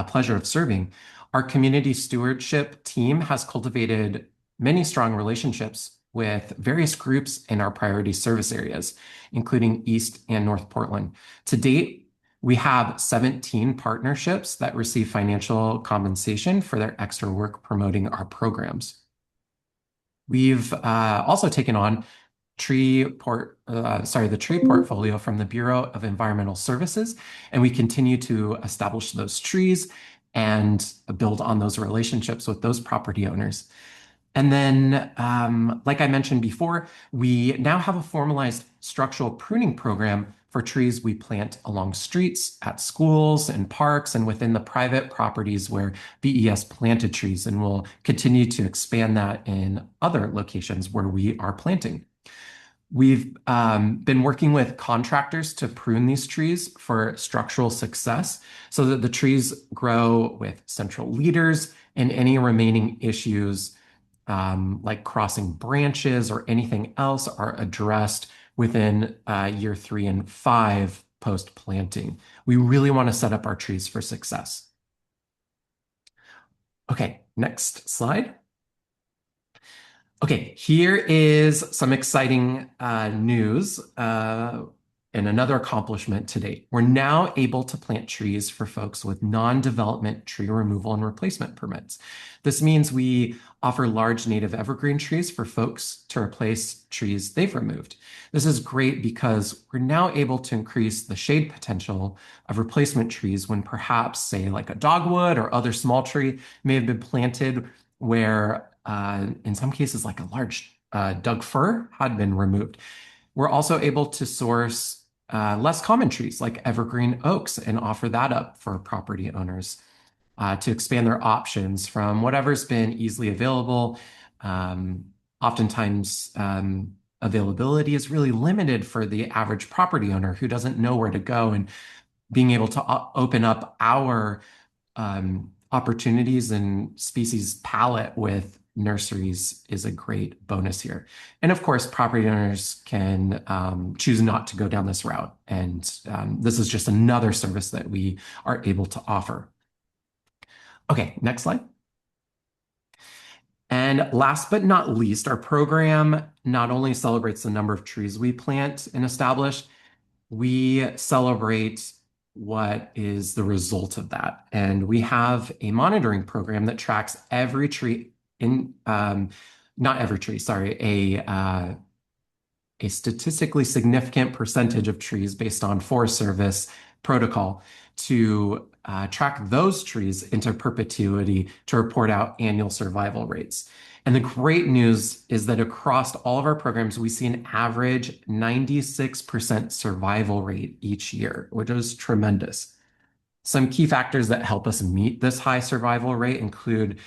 pleasure of serving. Our community stewardship team has cultivated many strong relationships with various groups in our priority service areas, including East and North Portland. To date, we have 17 partnerships that receive financial compensation for their extra work promoting our programs. We've also taken on the tree portfolio from the Bureau of Environmental Services, and we continue to establish those trees and build on those relationships with those property owners. And then, like I mentioned before, we now have a formalized structural pruning program for trees we plant along streets, at schools and parks, and within the private properties where BES planted trees, and we'll continue to expand that in other locations where we are planting. We've been working with contractors to prune these trees for structural success so that the trees grow with central leaders and any remaining issues like crossing branches or anything else are addressed within year 3 and 5 post planting. We really want to set up our trees for success. Okay, next slide. Okay, here is some exciting news and another accomplishment to date. We're now able to plant trees for folks with non-development tree removal and replacement permits. This means we offer large native evergreen trees for folks to replace trees they've removed. This is great because we're now able to increase the shade potential of replacement trees when perhaps, say, like a dogwood or other small tree may have been planted where in some cases, like a large Doug fir had been removed. We're also able to source less common trees like evergreen oaks and offer that up for property owners to expand their options from whatever's been easily available. Oftentimes, availability is really limited for the average property owner who doesn't know where to go, and being able to open up our opportunities and species palette with nurseries is a great bonus here. And of course, property owners can choose not to go down this route. And this is just another service that we are able to offer. Okay, next slide. And last but not least, our program not only celebrates the number of trees we plant and establish, we celebrate what is the result of that. And we have a monitoring program that tracks every tree in, not every tree, sorry, a statistically significant percentage of trees based on Forest Service protocol to track those trees into perpetuity to report out annual survival rates. And the great news is that across all of our programs, we see an average 96% survival rate each year, which is tremendous. Some key factors that help us meet this high survival rate include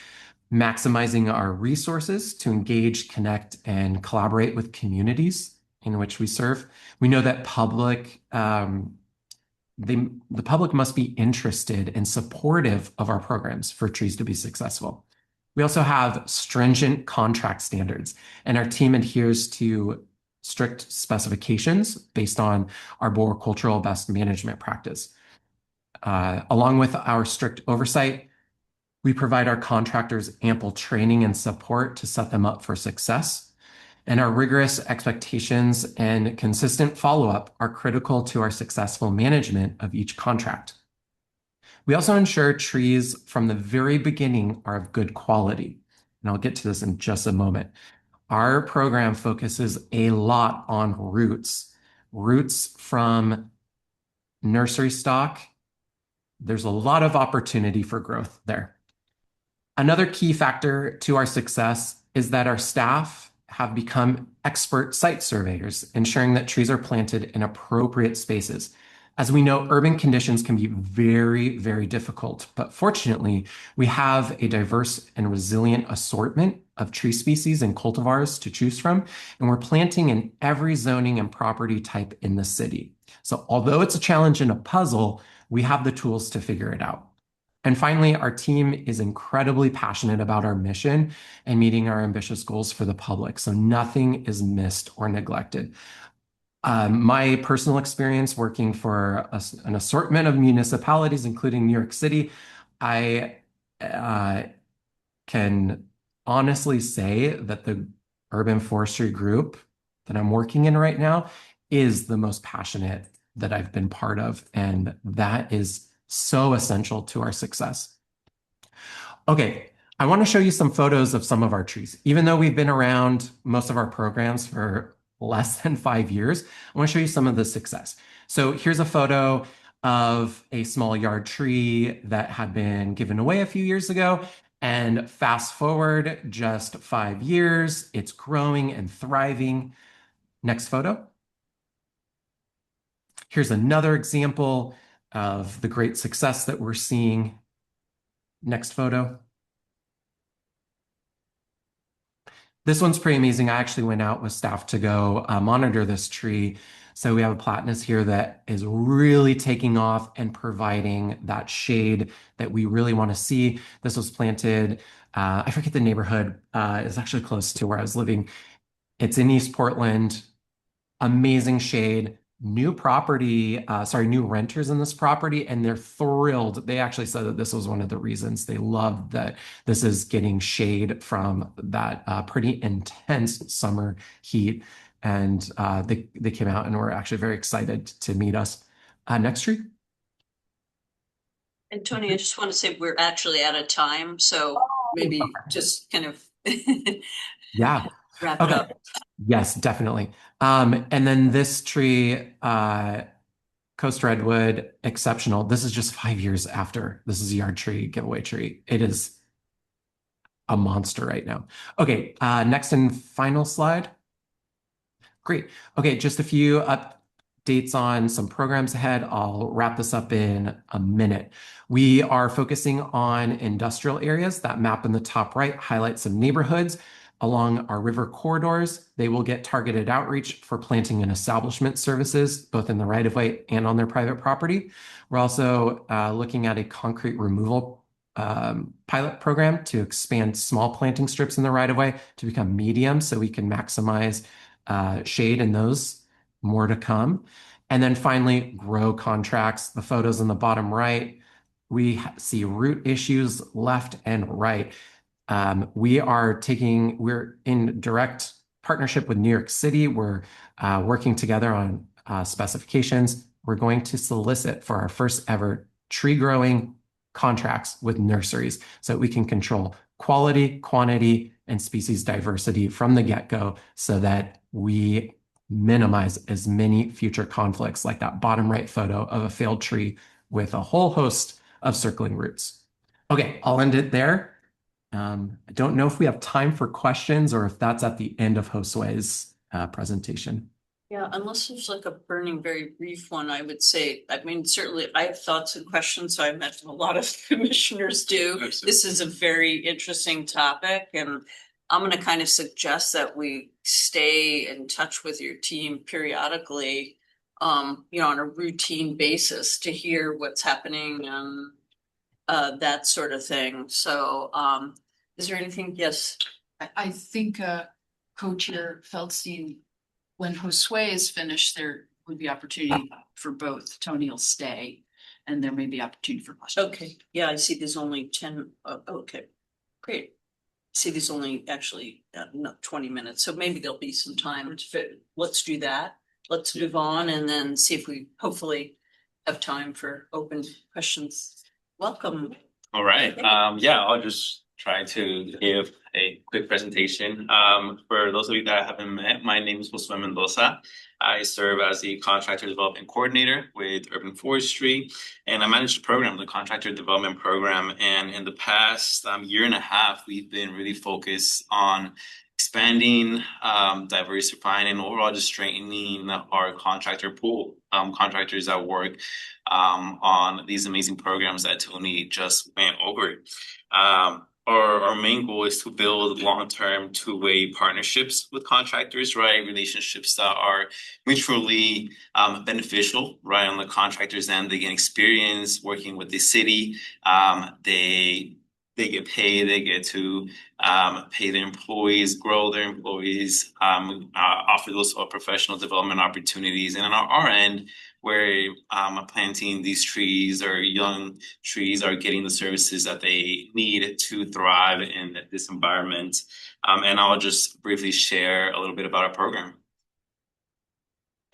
maximizing our resources to engage, connect, and collaborate with communities in which we serve. We know that the public must be interested and supportive of our programs for trees to be successful. We also have stringent contract standards, and our team adheres to strict specifications based on arboricultural best management practice. Along with our strict oversight, we provide our contractors ample training and support to set them up for success. And our rigorous expectations and consistent follow-up are critical to our successful management of each contract. We also ensure trees from the very beginning are of good quality. And I'll get to this in just a moment. Our program focuses a lot on roots from nursery stock. There's a lot of opportunity for growth there. Another key factor to our success is that our staff have become expert site surveyors, ensuring that trees are planted in appropriate spaces. As we know, urban conditions can be very, very difficult, but fortunately, we have a diverse and resilient assortment of tree species and cultivars to choose from, and we're planting in every zoning and property type in the city. So although it's a challenge and a puzzle, we have the tools to figure it out. And finally, our team is incredibly passionate about our mission and meeting our ambitious goals for the public, so nothing is missed or neglected. My personal experience working for an assortment of municipalities, including New York City, I can honestly say that the urban forestry group that I'm working in right now is the most passionate that I've been part of, and that is so essential to our success. Okay, I want to show you some photos of some of our trees. Even though we've been around most of our programs for less than 5 years, I want to show you some of the success. So here's a photo of a small yard tree that had been given away a few years ago. And fast forward just 5 years, it's growing and thriving. Next photo. Here's another example of the great success that we're seeing. Next photo. This one's pretty amazing. I actually went out with staff to go monitor this tree. So we have a platanus here that is really taking off and providing that shade that we really want to see. This was planted, I forget the neighborhood, it's actually close to where I was living. It's in East Portland. Amazing shade, new property, new renters in this property, and they're thrilled. They actually said that this was one of the reasons they loved that this is getting shade from that pretty intense summer heat. And they came out and were actually very excited to meet us. Next tree. And Tony, I just want to say we're actually out of time, so maybe just kind of Yeah. wrap it Okay. up. Yes, definitely. And then this tree, Coast Redwood, exceptional. This is just 5 years after. This is a yard tree, giveaway tree. It is a monster right now. Okay, next and final slide. Great. Okay, just a few updates on some programs ahead. I'll wrap this up in a minute. We are focusing on industrial areas. That map in the top right highlights some neighborhoods along our river corridors. They will get targeted outreach for planting and establishment services, both in the right of way and on their private property. We're also looking at a concrete removal pilot program to expand small planting strips in the right of way to become medium so we can maximize shade in those. More to come. And then finally, grow contracts. The photos in the bottom right, we see root issues left and right. We're in direct partnership with New York City. We're working together on specifications. We're going to solicit for our first ever tree growing contracts with nurseries so that we can control quality, quantity, and species diversity from the get-go so that we minimize as many future conflicts like that bottom right photo of a failed tree with a whole host of circling roots. Okay, I'll end it there. I don't know if we have time for questions or if that's at the end of Josue's presentation. Yeah, unless there's like a burning, very brief one, I would say, I mean, certainly I have thoughts and questions, so I imagine a lot of commissioners do. Absolutely. This is a very interesting topic, and I'm gonna kind of suggest that we stay in touch with your team periodically, on a routine basis to hear what's happening and that sort of thing. So, is there anything? Yes. I think Co-Chair Feldstein, when Josue is finished, there would be opportunity for both. Tony will stay and there may be opportunity for questions. Okay, yeah, I see there's only 10, okay, great. See, there's only actually, no, 20 minutes, so maybe there'll be some time to fit. Let's do that. Let's move on and then see if we hopefully have time for open questions. Welcome. All right. Yeah, I'll just try to give a quick presentation. For those of you that I haven't met, my name is Josue Mendoza. I serve as the Contractor Development Coordinator with Urban Forestry, and I manage the program, the Contractor Development Program. And in the past year and a half, we've been really focused on expanding, diversifying, and overall just strengthening our contractor pool, contractors that work on these amazing programs that Tony just went over. Our main goal is to build long-term two-way partnerships with contractors, right? Relationships that are mutually beneficial, right? On the contractors' end, they get experience working with the city. They get paid, they get to pay their employees, grow their employees, offer those professional development opportunities. And on our end, where planting these trees or young trees are getting the services that they need to thrive in this environment. And I'll just briefly share a little bit about our program.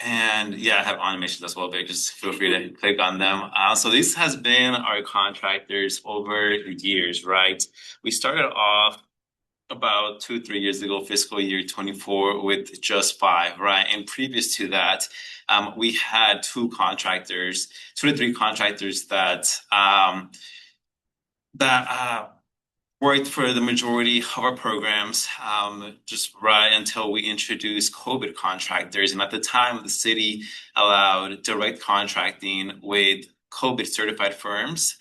And yeah, I have animations as well, but just feel free to click on them. So this has been our contractors over the years, right? We started off about 2-3 years ago, fiscal year 24, with just 5, right? And previous to that, we had 2 to 3 contractors that worked for the majority of our programs, just right until we introduced COVID contractors. And at the time, the city allowed direct contracting with COVID certified firms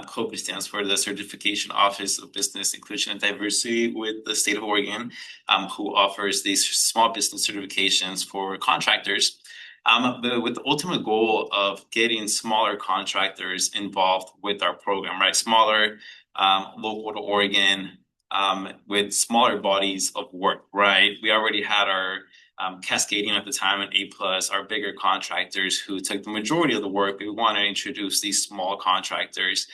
COBE stands for the Certification Office of Business Inclusion and Diversity with the state of Oregon, who offers these small business certifications for contractors. But with the ultimate goal of getting smaller contractors involved with our program, right? Smaller, local to Oregon, with smaller bodies of work, right? We already had our Cascading at the time and A+, our bigger contractors who took the majority of the work. We want to introduce these small contractors,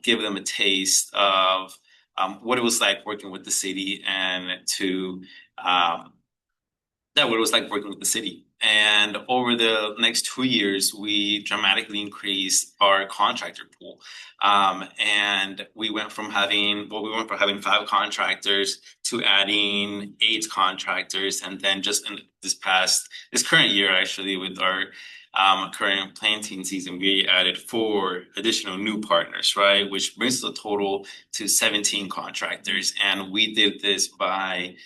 give them a taste of what it was like working with the city and to what it was like working with the city. And over the next 2 years, we dramatically increased our contractor pool. And we went from having 5 contractors to adding 8 contractors. And then just in this current year, actually, with our current planting season, we added 4 additional new partners, right? Which brings the total to 17 contractors. And we did this by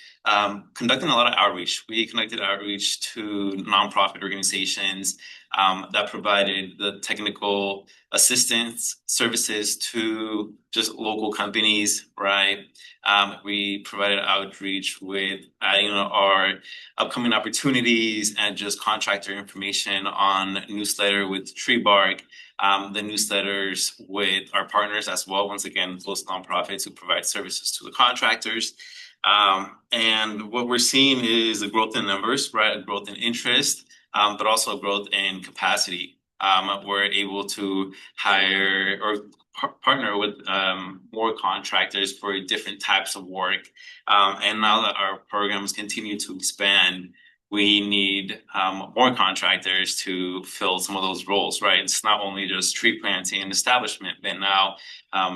conducting a lot of outreach. We conducted outreach to nonprofit organizations that provided the technical assistance services to just local companies, right? We provided outreach with adding our upcoming opportunities and just contractor information on newsletter with Tree Bark, the newsletters with our partners as well. Once again, those nonprofits who provide services to the contractors. And what we're seeing is a growth in numbers, right? A growth in interest, but also a growth in capacity. We're able to hire or partner with more contractors for different types of work. And now that our programs continue to expand, we need more contractors to fill some of those roles, right? It's not only just tree planting and establishment, but now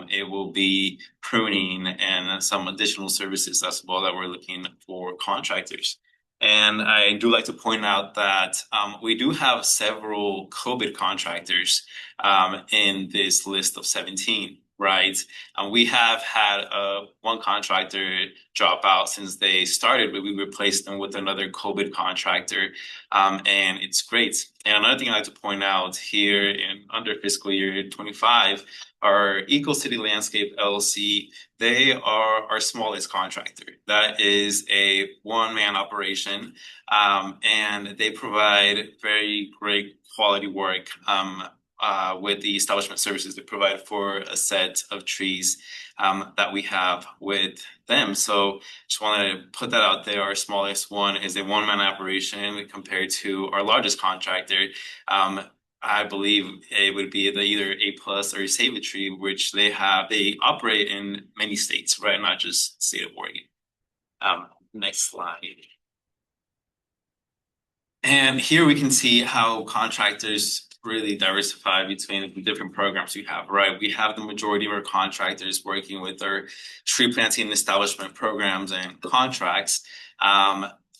it will be pruning and some additional services as well that we're looking for contractors. And I do like to point out that we do have several COVID contractors in this list of 17, right? We have had one contractor drop out since they started, but we replaced them with another COVID contractor, and it's great. And another thing I like to point out here under fiscal year 25, our Eco City Landscape LLC, they are our smallest contractor. That is a one-man operation, and they provide very great quality work with the establishment services they provide for a set of trees that we have with them. So just wanted to put that out there. Our smallest one is a one-man operation compared to our largest contractor. I believe it would be either A+ or Save a Tree, which they operate in many states, right? Not just the state of Oregon. Next slide. And here we can see how contractors really diversify between the different programs we have, right? We have the majority of our contractors working with our tree planting and establishment programs and contracts.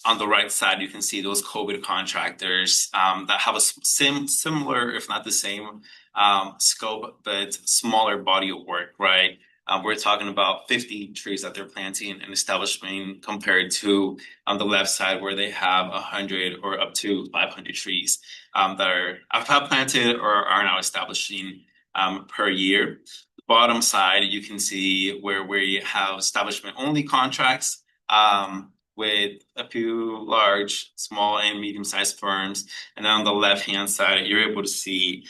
On the right side, you can see those COVID contractors that have a similar, if not the same, scope, but smaller body of work, right? We're talking about 50 trees that they're planting and establishing compared to on the left side where they have 100 or up to 500 trees that have planted or are now establishing per year. The bottom side, you can see where we have establishment only contracts with a few large, small, and medium-sized firms. And then on the left-hand side, you're able to see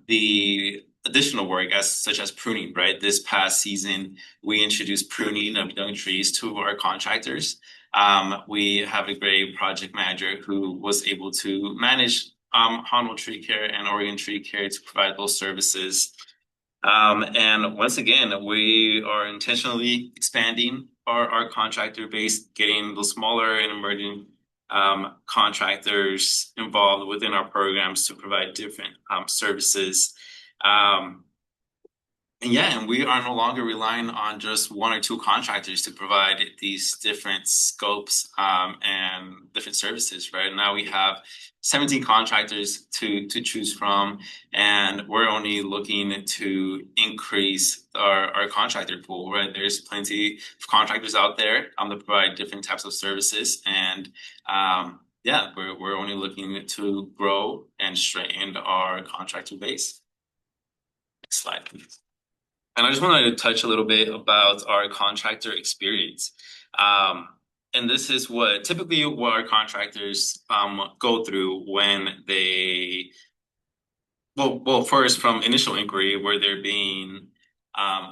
the additional work such as pruning, right? This past season, we introduced pruning of young trees to our contractors. We have a great project manager who was able to manage Honolulu Tree Care and Oregon Tree Care to provide those services. And once again, we are intentionally expanding our contractor base, getting the smaller and emerging contractors involved within our programs to provide different services. And we are no longer relying on just 1 or 2 contractors to provide these different scopes and different services, right? Now we have 17 contractors to choose from, and we're only looking to increase our contractor pool, right? There's plenty of contractors out there that provide different types of services, and we're only looking to grow and strengthen our contractor base. Next slide, please. And I just wanted to touch a little bit about our contractor experience. And this is typically what our contractors go through when they first from initial inquiry where they're being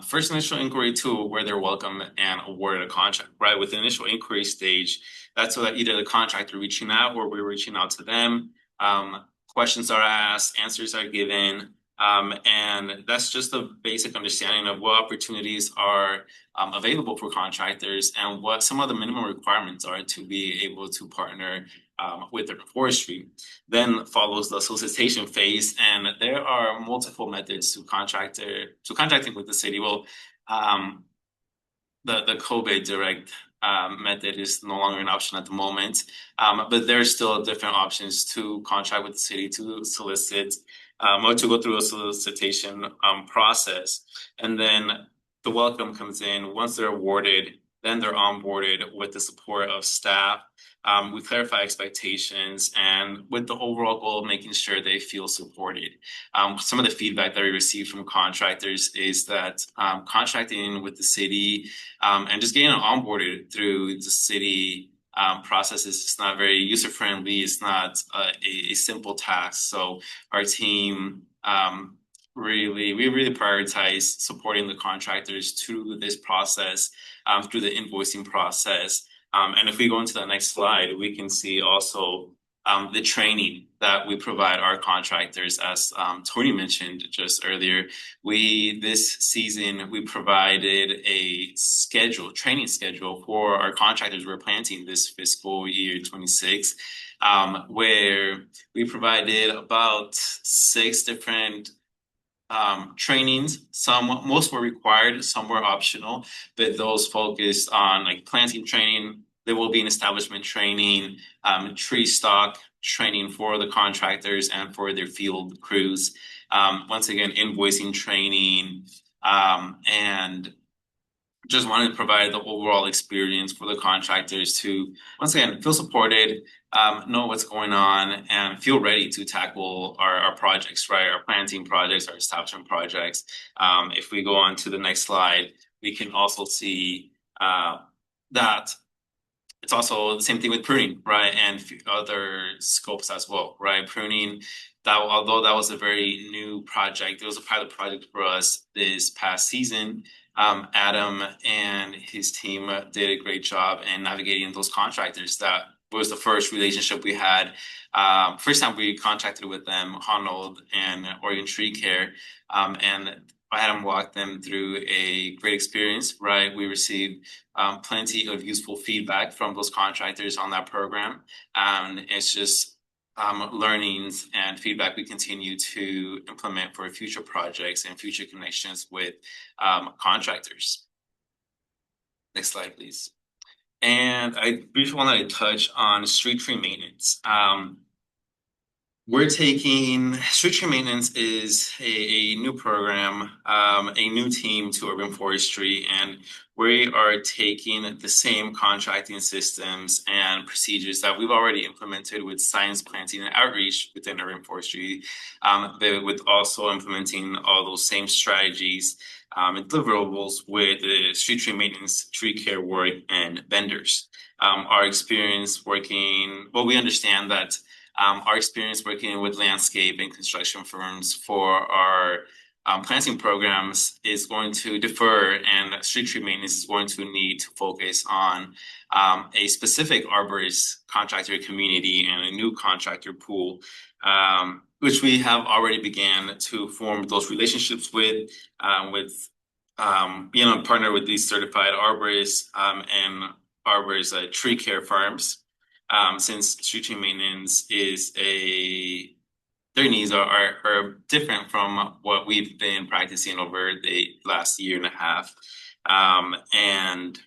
first initial inquiry to where they're welcome and awarded a contract, right? With the initial inquiry stage, that's so that either the contractor reaching out or we're reaching out to them. Questions are asked, answers are given, and that's just a basic understanding of what opportunities are available for contractors and what some of the minimum requirements are to be able to partner with the forestry. Then follows the solicitation phase, and there are multiple methods to contracting with the city. Well, the COVID direct method is no longer an option at the moment, but there's still different options to contract with the city to solicit or to go through a solicitation process, and then the welcome comes in once they're awarded. Then they're onboarded with the support of staff. We clarify expectations and with the overall goal of making sure they feel supported. Some of the feedback that we receive from contractors is that contracting with the city and just getting onboarded through the city process is just not very user friendly. It's not a simple task. So our team we really prioritize supporting the contractors through this process, through the invoicing process. And if we go into the next slide, we can see also the training that we provide our contractors. As Tony mentioned just earlier, this season we provided a training schedule for our contractors we're planting this fiscal year 26, where we provided about 6 different trainings. Most were required, some were optional, but those focused on like planting training. There will be an establishment training, tree stock training for the contractors and for their field crews. Once again, invoicing training, and just wanted to provide the overall experience for the contractors to, once again, feel supported, know what's going on, and feel ready to tackle our projects, right? Our planting projects, our establishment projects. If we go on to the next slide, we can also see that it's also the same thing with pruning, right? And other scopes as well, right? Pruning, although that was a very new project, it was a pilot project for us this past season. Adam and his team did a great job in navigating those contractors. That was the first relationship we had. First time we contracted with them, Honnold and Oregon Tree Care, and Adam walked them through a great experience, right? We received plenty of useful feedback from those contractors on that program. And it's just learnings and feedback we continue to implement for future projects and future connections with contractors. Next slide, please. And I briefly wanted to touch on street tree maintenance. Street tree maintenance is a new program, a new team to Urban Forestry, and we are taking the same contracting systems and procedures that we've already implemented with science planting and outreach within Urban Forestry, but with also implementing all those same strategies and deliverables with the street tree maintenance, tree care work, and vendors. Our experience we understand that our experience working with landscape and construction firms for our planting programs is going to differ, and street tree maintenance is going to need to focus on a specific arborist contractor community and a new contractor pool, which we have already began to form those relationships with being a partner with these certified arborists and arborist tree care firms. Since street tree maintenance their needs are different from what we've been practicing over the last year and a half. And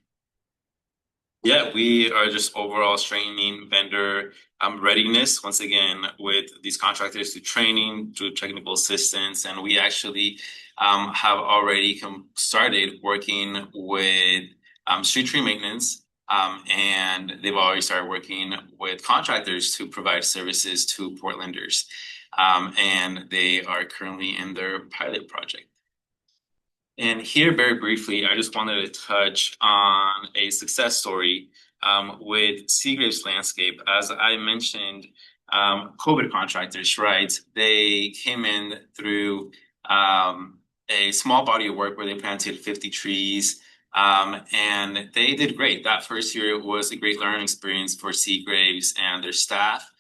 yeah, we are just overall strengthening vendor readiness, once again, with these contractors to training, to technical assistance. And we actually have already started working with street tree maintenance. And they've already started working with contractors to provide services to Portlanders. And they are currently in their pilot project. And here, very briefly, I just wanted to touch on a success story with Seagraves Landscape. As I mentioned, COVID contractors, right? They came in through a small body of work where they planted 50 trees. And they did great. That first year was a great learning experience for Seagraves and their staff.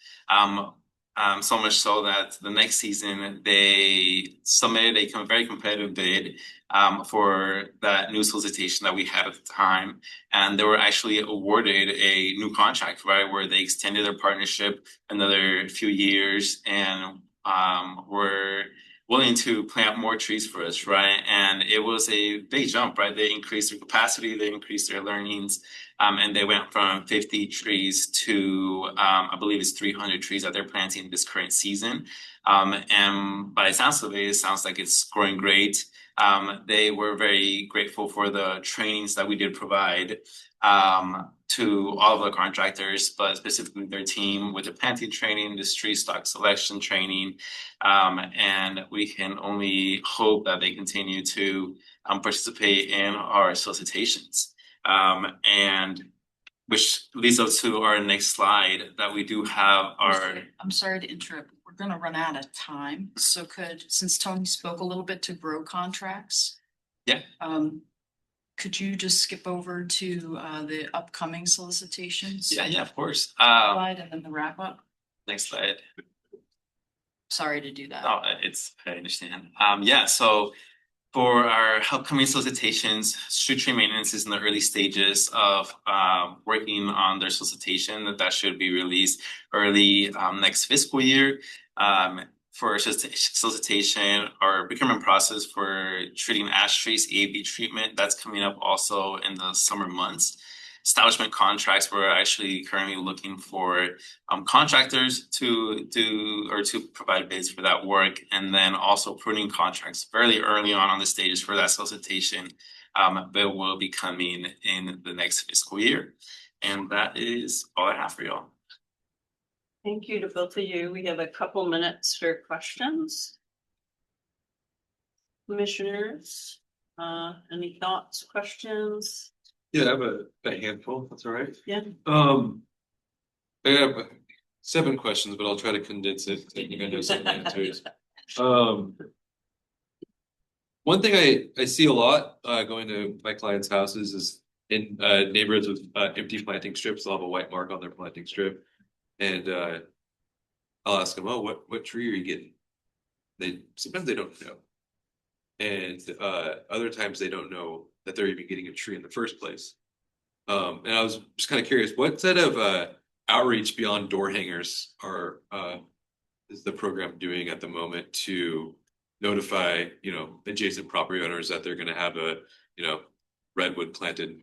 So much so that the next season they submitted a very competitive bid for that new solicitation that we had at the time. And they were actually awarded a new contract, right, where they extended their partnership another few years and were willing to plant more trees for us, right? And it was a big jump, right? They increased their capacity, they increased their learnings, and they went from 50 trees to, I believe it's 300 trees that they're planting this current season. And by the sounds of it, it sounds like it's growing great. They were very grateful for the trainings that we did provide to all of the contractors, but specifically their team with the planting training, the tree stock selection training. And we can only hope that they continue to participate in our solicitations. And which leads us to our next slide that we do have our. I'm sorry to interrupt. We're gonna run out of time. So since Tony spoke a little bit to grow contracts. Yeah. Could you just skip over to the upcoming solicitations? Yeah, of course. Slide and then the wrap up. Next slide. Sorry to do that. No, I understand. So for our upcoming solicitations, street tree maintenance is in the early stages of working on their solicitation. That should be released early next fiscal year. For solicitation or procurement process for treating ash trees, EAB treatment, that's coming up also in the summer months. Establishment contracts, we're actually currently looking for contractors to do or to provide bids for that work, and then also pruning contracts fairly early on the stages for that solicitation. That will be coming in the next fiscal year. And that is all I have for y'all. Thank you to both of you. We have a couple minutes for questions. Commissioners, any thoughts, questions? Yeah, I have a handful. That's all right. Yeah. I have 7 questions, but I'll try to condense it. So you know some answers. One thing I see a lot going to my clients' houses is in neighborhoods with empty planting strips. They'll have a white mark on their planting strip, and I'll ask them, "Oh, what tree are you getting?" Sometimes they don't know, and other times they don't know that they're even getting a tree in the first place. And I was just kind of curious, what set of outreach beyond door hangers is the program doing at the moment to notify, adjacent property owners that they're going to have a, redwood planted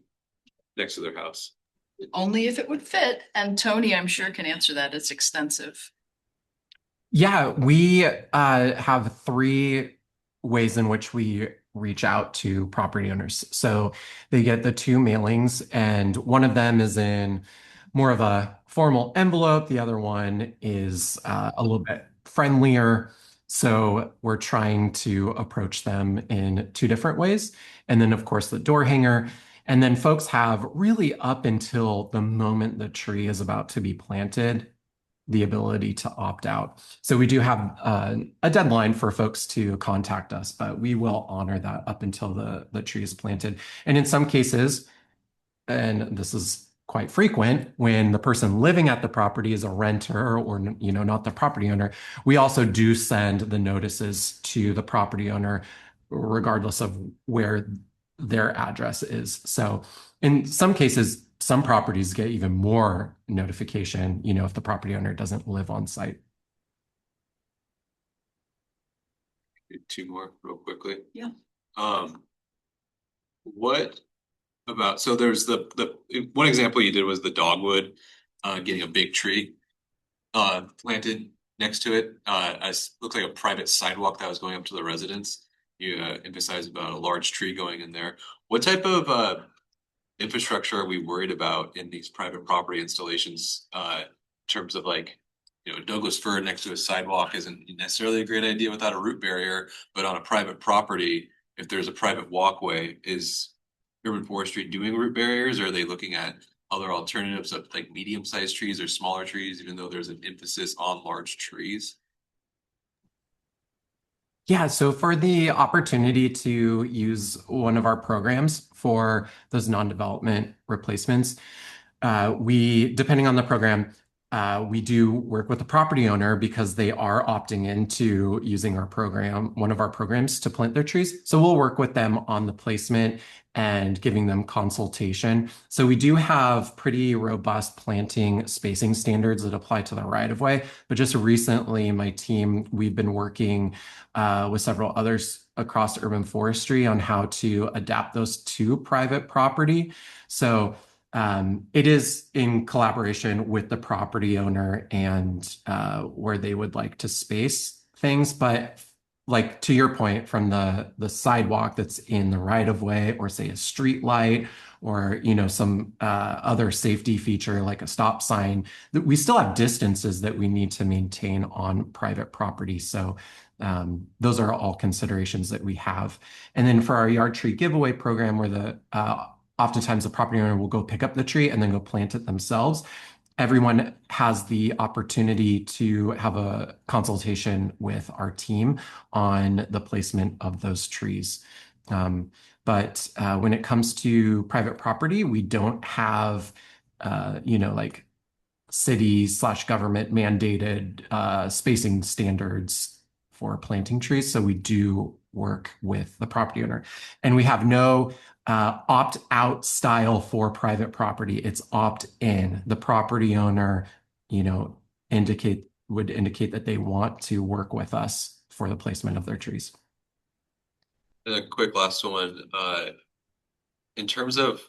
next to their house? Only if it would fit. And Tony, I'm sure, can answer that. It's extensive. Yeah, we have 3 ways in which we reach out to property owners. So they get the 2 mailings, and one of them is in more of a formal envelope. The other one is a little bit friendlier. So we're trying to approach them in 2 different ways. And then, of course, the door hanger. And then folks have really up until the moment the tree is about to be planted, the ability to opt out. So we do have a deadline for folks to contact us, but we will honor that up until the tree is planted. And in some cases, and this is quite frequent, when the person living at the property is a renter or not the property owner, we also do send the notices to the property owner regardless of where their address is. So in some cases, some properties get even more notification, if the property owner doesn't live on site. 2 more real quickly. Yeah. What about, so there's the one example you did was the dogwood getting a big tree planted next to it. It looks like a private sidewalk that was going up to the residence. You emphasize about a large tree going in there. What type of infrastructure are we worried about in these private property installations in terms of Douglas fir next to a sidewalk isn't necessarily a great idea without a root barrier, but on a private property, if there's a private walkway, is urban forestry doing root barriers? Or are they looking at other alternatives of like medium-sized trees or smaller trees, even though there's an emphasis on large trees? Yeah, so for the opportunity to use one of our programs for those non-development replacements, depending on the program, we do work with the property owner because they are opting into using our program, one of our programs to plant their trees. So we'll work with them on the placement and giving them consultation. So we do have pretty robust planting spacing standards that apply to the right of way. But just recently, my team, we've been working with several others across urban forestry on how to adapt those to private property. So it is in collaboration with the property owner and where they would like to space things. But like to your point, from the sidewalk that's in the right of way, or say a street light, or some other safety feature like a stop sign, that we still have distances that we need to maintain on private property. So those are all considerations that we have. And then for our yard tree giveaway program, where oftentimes the property owner will go pick up the tree and then go plant it themselves, everyone has the opportunity to have a consultation with our team on the placement of those trees. But when it comes to private property, we don't have, like city/government mandated spacing standards for planting trees. So we do work with the property owner, and we have no opt-out style for private property. It's opt-in. The property owner, would indicate that they want to work with us for the placement of their trees. And a quick last one. In terms of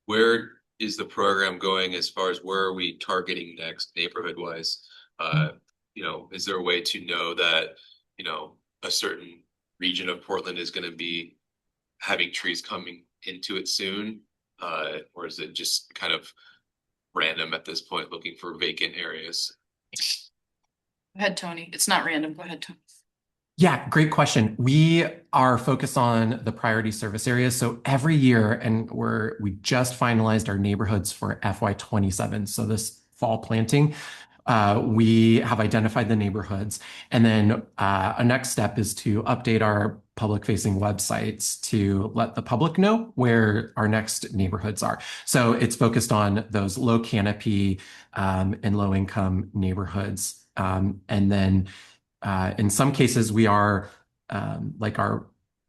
where is the program going as far as where are we targeting next neighborhood wise? Is there a way to know that, a certain region of Portland is going to be having trees coming into it soon? Or is it just kind of random at this point, looking for vacant areas? Go ahead, Tony. It's not random. Go ahead, Tony. Yeah, great question. We are focused on the priority service areas. So every year, and we just finalized our neighborhoods for FY27. So this fall planting, we have identified the neighborhoods. And then a next step is to update our public-facing websites to let the public know where our next neighborhoods are. So it's focused on those low canopy and low-income neighborhoods. And then in some cases, we are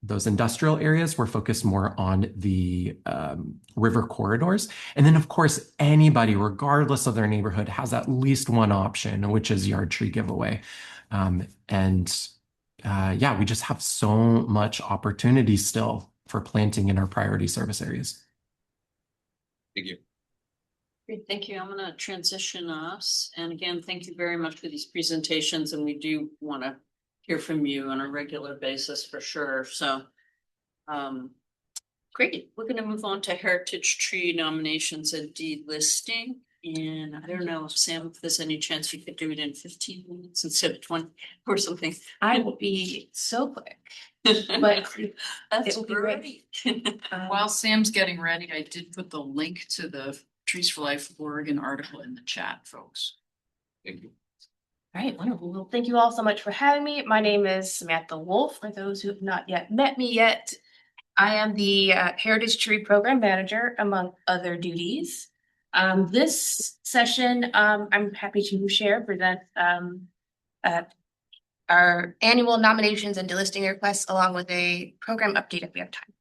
those industrial areas, we're focused more on the river corridors. And then, of course, anybody, regardless of their neighborhood, has at least one option, which is yard tree giveaway. We just have so much opportunity still for planting in our priority service areas. Thank you. Great, thank you. I'm going to transition us. And again, thank you very much for these presentations. And we do want to hear from you on a regular basis for sure. So, great. We're going to move on to heritage tree nominations and delisting. And I don't know, Sam, if there's any chance you could do it in 15 minutes instead of 20 or something. I will be so quick, but That's it will be great. While Sam's getting ready, I did put the link to the Trees for Life Oregon article in the chat, folks. Thank you. All right, wonderful. Well, thank you all so much for having me. My name is Samantha Wolf. For those who have not yet met me yet, I am the Heritage Tree Program Manager, among other duties. This session, I'm happy to present our annual nominations and delisting requests, along with a program update if we have time.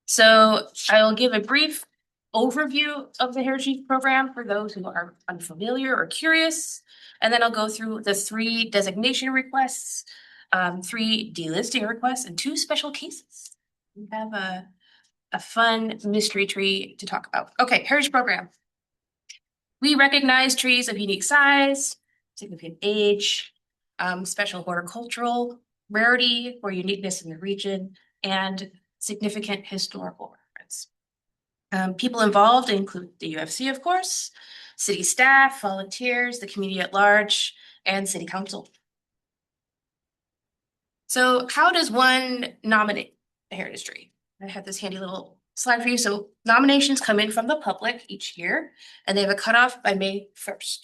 So I will give a brief overview of the Heritage Program for those who are unfamiliar or curious. And then I'll go through the 3 designation requests, 3 delisting requests, and 2 special cases. We have a fun mystery tree to talk about. Okay, Heritage Program. We recognize trees of unique size, significant age, special horticultural rarity or uniqueness in the region, and significant historical reference. People involved include the UFC, of course, city staff, volunteers, the community at large, and city council. So how does one nominate a heritage tree? I have this handy little slide for you. So nominations come in from the public each year, and they have a cutoff by May 1st.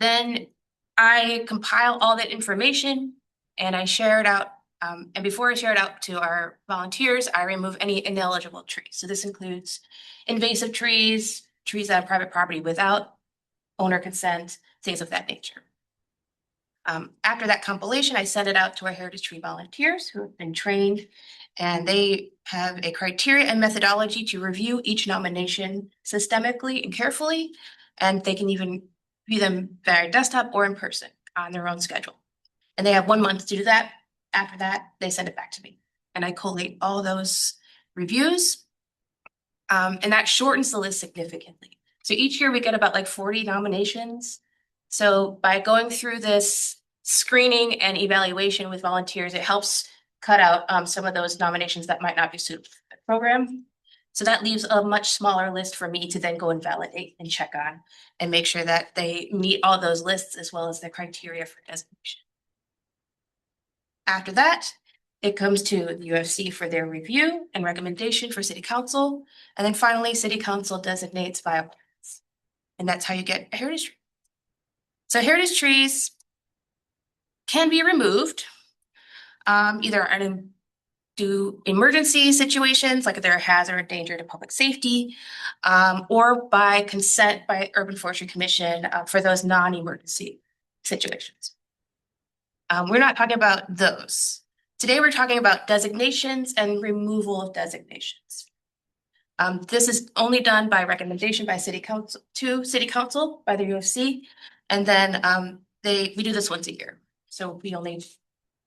Then I compile all that information and I share it out. And before I share it out to our volunteers, I remove any ineligible trees. So this includes invasive trees, trees on private property without owner consent, things of that nature. After that compilation, I send it out to our heritage tree volunteers who have been trained, and they have a criteria and methodology to review each nomination systemically and carefully, and they can even view them via desktop or in person on their own schedule. And they have 1 month to do that. After that, they send it back to me, and I collate all those reviews, and that shortens the list significantly. So each year we get about like 40 nominations. So by going through this screening and evaluation with volunteers, it helps cut out some of those nominations that might not be suitable for the program. So that leaves a much smaller list for me to then go and validate and check on and make sure that they meet all those lists as well as the criteria for designation. After that, it comes to the UFC for their review and recommendation for City Council. And then finally, City Council designates viable plants. And that's how you get a heritage tree. So heritage trees can be removed either due emergency situations, like if they're a hazard or danger to public safety, or by consent by Urban Forestry Commission for those non-emergency situations. We're not talking about those. Today, we're talking about designations and removal of designations. This is only done by recommendation by City Council to City Council by the UFC, and then we do this once a year. So we only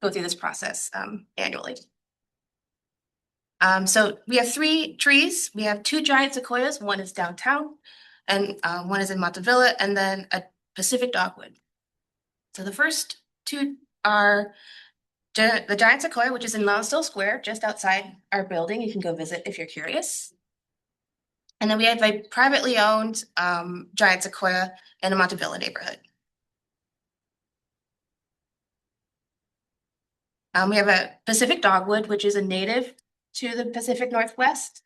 go through this process annually. So we have 3 trees. We have 2 giant sequoias. One is downtown, and one is in Montevilla, and then a Pacific dogwood. So the first 2 are the giant sequoia, which is in Lonsdale Square, just outside our building. You can go visit if you're curious. And then we have a privately owned giant sequoia in the Montevilla neighborhood. We have a Pacific dogwood, which is a native to the Pacific Northwest,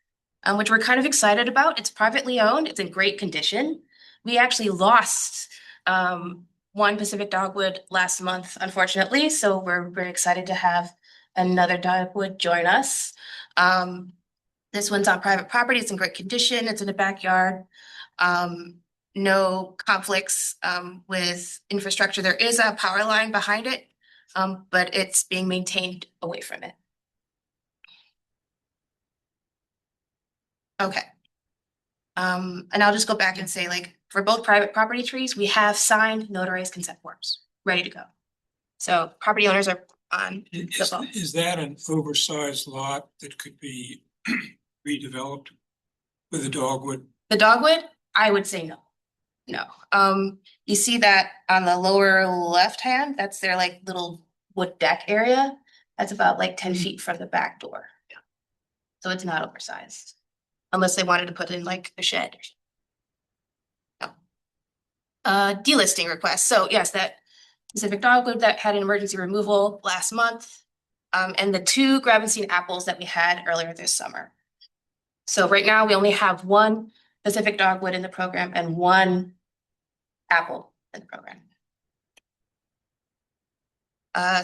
which we're kind of excited about. It's privately owned. It's in great condition. We actually lost one Pacific dogwood last month, unfortunately. So we're very excited to have another dogwood join us. This one's on private property. It's in great condition. It's in the backyard. No conflicts with infrastructure. There is a power line behind it, but it's being maintained away from it. Okay. And I'll just go back and say, like, for both private property trees, we have signed notarized consent forms ready to go. So property owners are on the phone. Is that an oversized lot that could be redeveloped with a dogwood? The dogwood, I would say no. No. You see that on the lower left hand, that's their like little wood deck area. That's about like 10 feet from the back door. Yeah. So it's not oversized. Unless they wanted to put in like a shed. No. Delisting request. So yes, that Pacific dogwood that had an emergency removal last month. And the 2 Gravenstein apples that we had earlier this summer. So right now we only have 1 Pacific dogwood in the program and 1 apple in the program.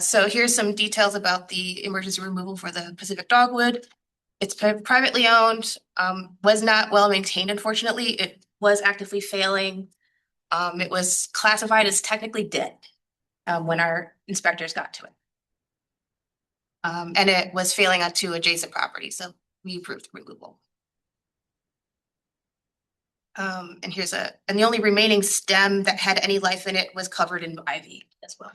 So here's some details about the emergency removal for the Pacific dogwood. It's privately owned, was not well maintained, unfortunately. It was actively failing. It was classified as technically dead when our inspectors got to it. And it was failing on 2 adjacent properties, so we approved removal. And the only remaining stem that had any life in it was covered in ivy as well.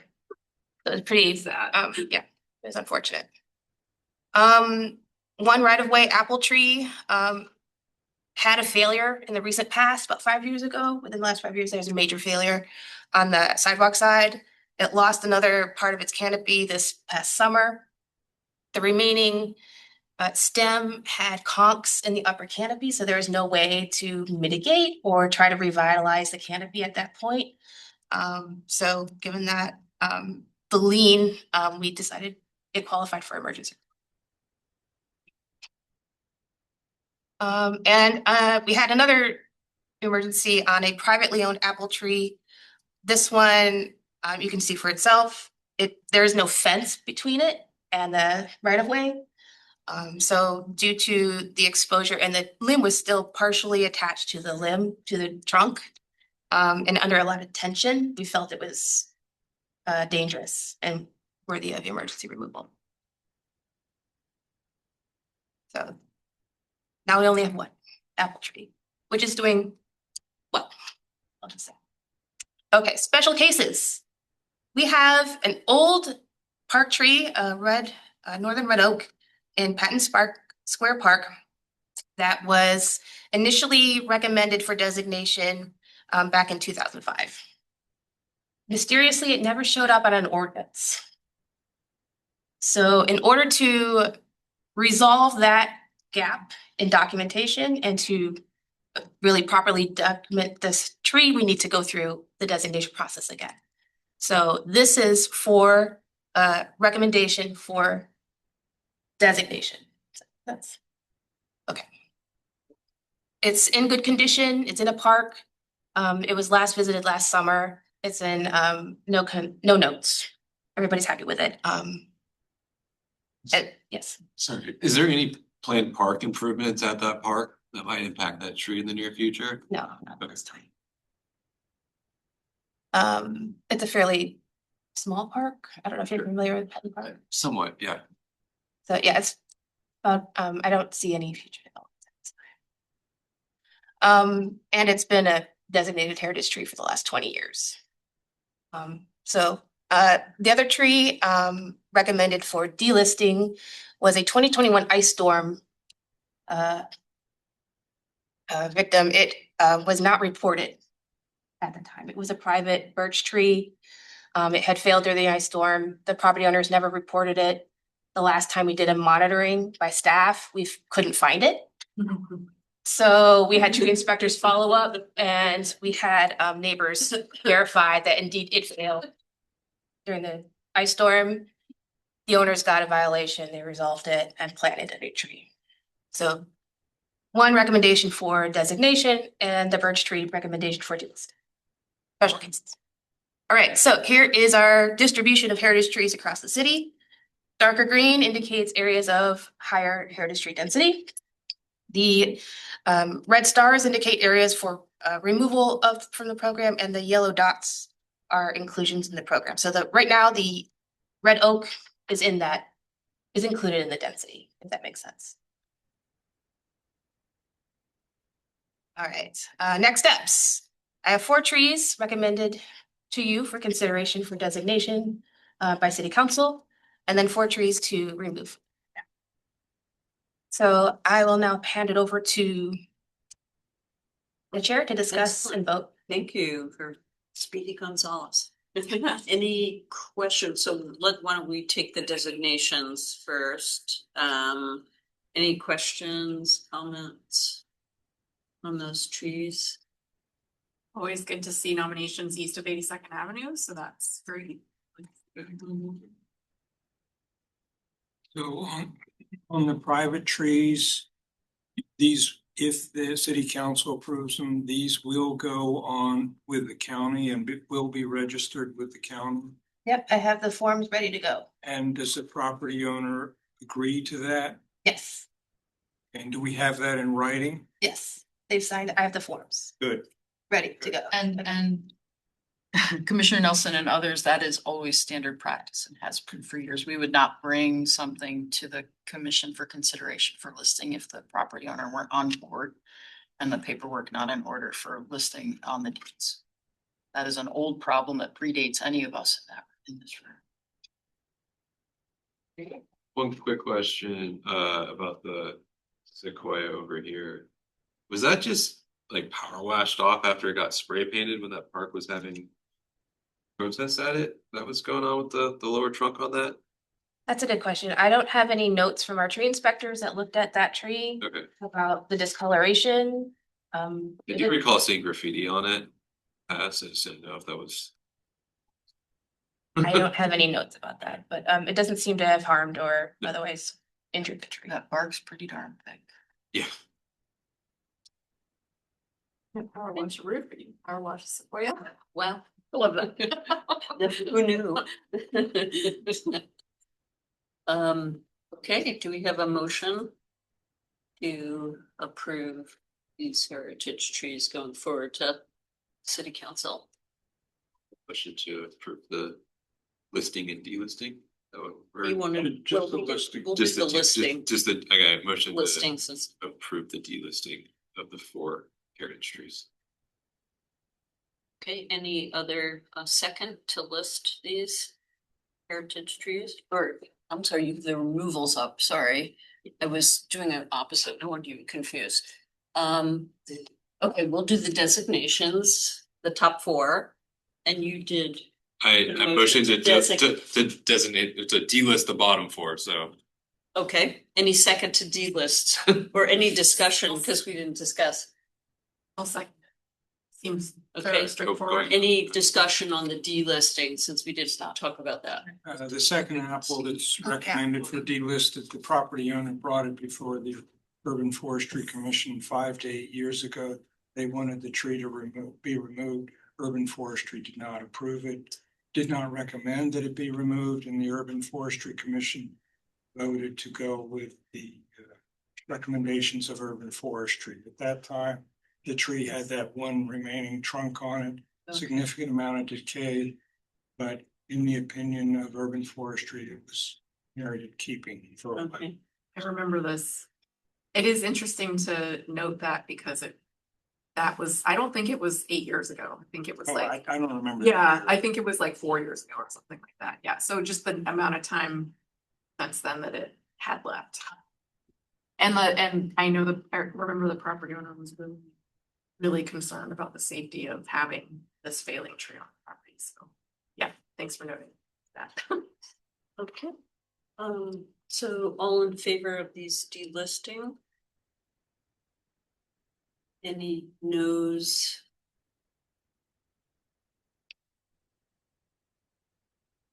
So it was pretty sad. Yeah, it was unfortunate. One right-of-way apple tree had a failure in the recent past, about 5 years ago. Within the last 5 years, there was a major failure on the sidewalk side. It lost another part of its canopy this past summer. The remaining stem had conchs in the upper canopy, so there was no way to mitigate or try to revitalize the canopy at that point. So given that, the lien, we decided it qualified for emergency. We had another emergency on a privately owned apple tree. This one, you can see for itself. There is no fence between it and the right of way. So due to the exposure, and the limb was still partially attached to the trunk, and under a lot of tension, we felt it was dangerous and worthy of emergency removal. So now we only have one apple tree, which is doing well, I'll just say. Okay, special cases. We have an old park tree, northern red oak in Patton Square Park that was initially recommended for designation back in 2005. Mysteriously, it never showed up on an ordinance. So in order to resolve that gap in documentation and to really properly document this tree, we need to go through the designation process again. So this is for a recommendation for designation. That's okay. It's in good condition. It's in a park. It was last visited last summer. It's in no notes. Everybody's happy with it. Yes. Sorry, is there any planned park improvements at that park that might impact that tree in the near future? No, not this time. It's a fairly small park. I don't know if you're familiar with Patton Park. Somewhat, yeah. So yeah, it's about, I don't see any future development. And it's been a designated heritage tree for the last 20 years. The other tree recommended for delisting was a 2021 ice storm victim. It was not reported at the time. It was a private birch tree. It had failed during the ice storm. The property owners never reported it. The last time we did a monitoring by staff, we couldn't find it. So we had tree inspectors follow up, and we had neighbors verify that indeed it failed during the ice storm. The owners got a violation, they resolved it and planted a new tree. So one recommendation for designation and the birch tree recommendation for delisting. Special cases. All right, so here is our distribution of heritage trees across the city. Darker green indicates areas of higher heritage tree density. The red stars indicate areas for removal from the program, and the yellow dots are inclusions in the program. So right now the red oak is included in the density, if that makes sense. All right, next steps. I have 4 trees recommended to you for consideration for designation by City Council, and then 4 trees to remove. So I will now hand it over to the chair to discuss and vote. Thank you for Speedy Gonzalez. Any questions? So why don't we take the designations first? Any questions, comments on those trees? Always good to see nominations east of 82nd Avenue, so that's great. So on the private trees, these, if the city council approves them, these will go on with the county and will be registered with the county. Yep, I have the forms ready to go. And does the property owner agree to that? Yes, And do we have that in writing? yes, they've signed, I have the forms Good. ready to go. And Commissioner Nelson and others, that is always standard practice and has been for years. We would not bring something to the commission for consideration for listing if the property owner weren't on board and the paperwork not in order for listing on the deeds. That is an old problem that predates any of us in this room. One quick question about the sequoia over here. Was that just like power washed off after it got spray painted when that park was having protests at it? That was going on with the lower trunk on that? That's a good question. I don't have any notes from our tree inspectors that looked at that tree Okay. about the discoloration. Did you recall seeing graffiti on it? So I just didn't know if that was. I don't have any notes about that, but it doesn't seem to have harmed or otherwise injured the tree. That bark's pretty darn thick. Yeah. Power wash your roof, you power wash it for you. Well, I love that. who knew? Okay, do we have a motion to approve these heritage trees going forward to city council? Motion to approve the listing and delisting. You want to? Just the listing. We'll do the just listing, okay, motion to listings. approve the delisting of the 4 heritage trees. Okay, any other second to list these heritage trees? Or, I'm sorry, the removals up, sorry. I was doing an opposite, I want you confused. Okay, we'll do the designations, the top 4, and you did. I The motion to designate. to designate, to delist the bottom 4, so. Okay, any second to delist or any discussion, because we didn't discuss. I'll second. Seems Okay. fairly straightforward. Any discussion on the delisting, since we did not talk about that? The second apple that's recommended for delisted, the property owner brought it before the Urban Forestry Commission 5 to 8 years ago. They wanted the tree to be removed. Urban Forestry did not approve it, did not recommend that it be removed, and the Urban Forestry Commission voted to go with the recommendations of Urban Forestry. At that time, the tree had that one remaining trunk on it, significant amount of decay, but in the opinion of Urban Forestry, it was merited keeping for a while. Okay, I remember this. It is interesting to note that because that was, I don't think it was 8 years ago. I think it was Oh, like, I don't remember. yeah, I think it was like 4 years ago or something like that. Yeah, so just the amount of time since then that it had left. And I know I remember the property owner was really concerned about the safety of having this failing tree on the property. So yeah, thanks for noting that. okay. So all in favor of these delisting? Any no's?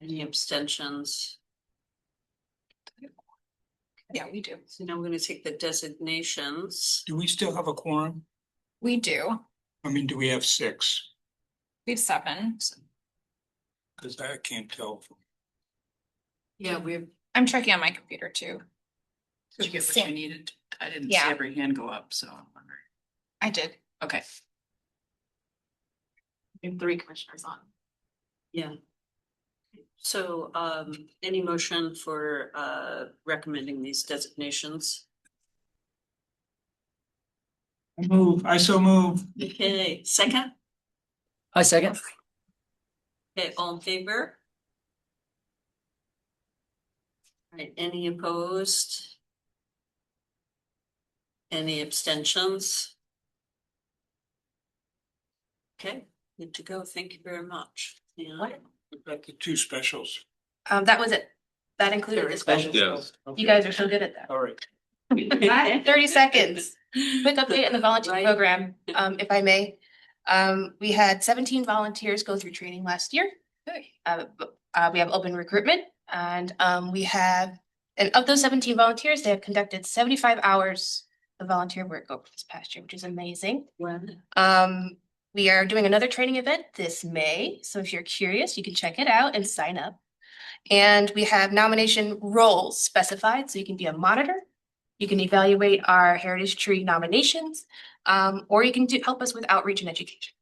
Any abstentions? Yeah, we do. So now we're gonna take the designations. Do we still have a quorum? We do. I mean, do we have 6? We have 7. Because I can't tell. Yeah, we've. I'm checking on my computer too. Did you get what you needed? I didn't see Yeah. every hand go up, so I'm wondering. I did. Okay. We have 3 commissioners on. Yeah. So, any motion for, recommending these designations? I so move. Okay, second? I second. Okay, all in favor? Right, any opposed? Any abstentions? Okay, good to go. Thank you very much. Yeah. We've got the 2 specials. That was it. That included the special. Yeah. You guys are so good at that. All right. 30 seconds. Quick update on the volunteer Right. program, if I may. We had 17 volunteers go through training last year. We have open recruitment and and of those 17 volunteers, they have conducted 75 hours of volunteer work over this past year, which is amazing. When? We are doing another training event this May, so if you're curious, you can check it out and sign up. And we have nomination roles specified, so you can be a monitor, you can evaluate our heritage tree nominations, or you can help us with outreach and education.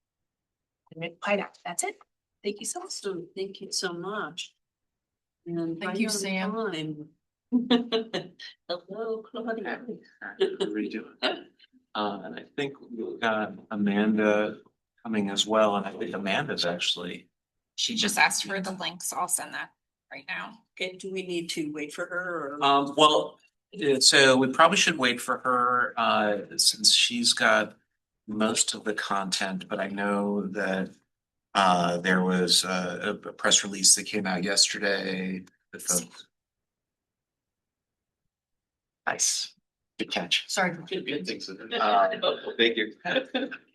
And apply that. That's it. Thank you so much. So, thank you so much. And Thank right you, on Sam. time. Hello, Claudia. Redoing it. And I think we've got Amanda coming as well, and I think Amanda's actually. She just asked for the link, so I'll send that right now. Okay, do we need to wait for her or? Well, so we probably should wait for her, since she's got most of the content, but I know that there was a press release that came out yesterday. Nice. Good catch. Sorry. Thank you.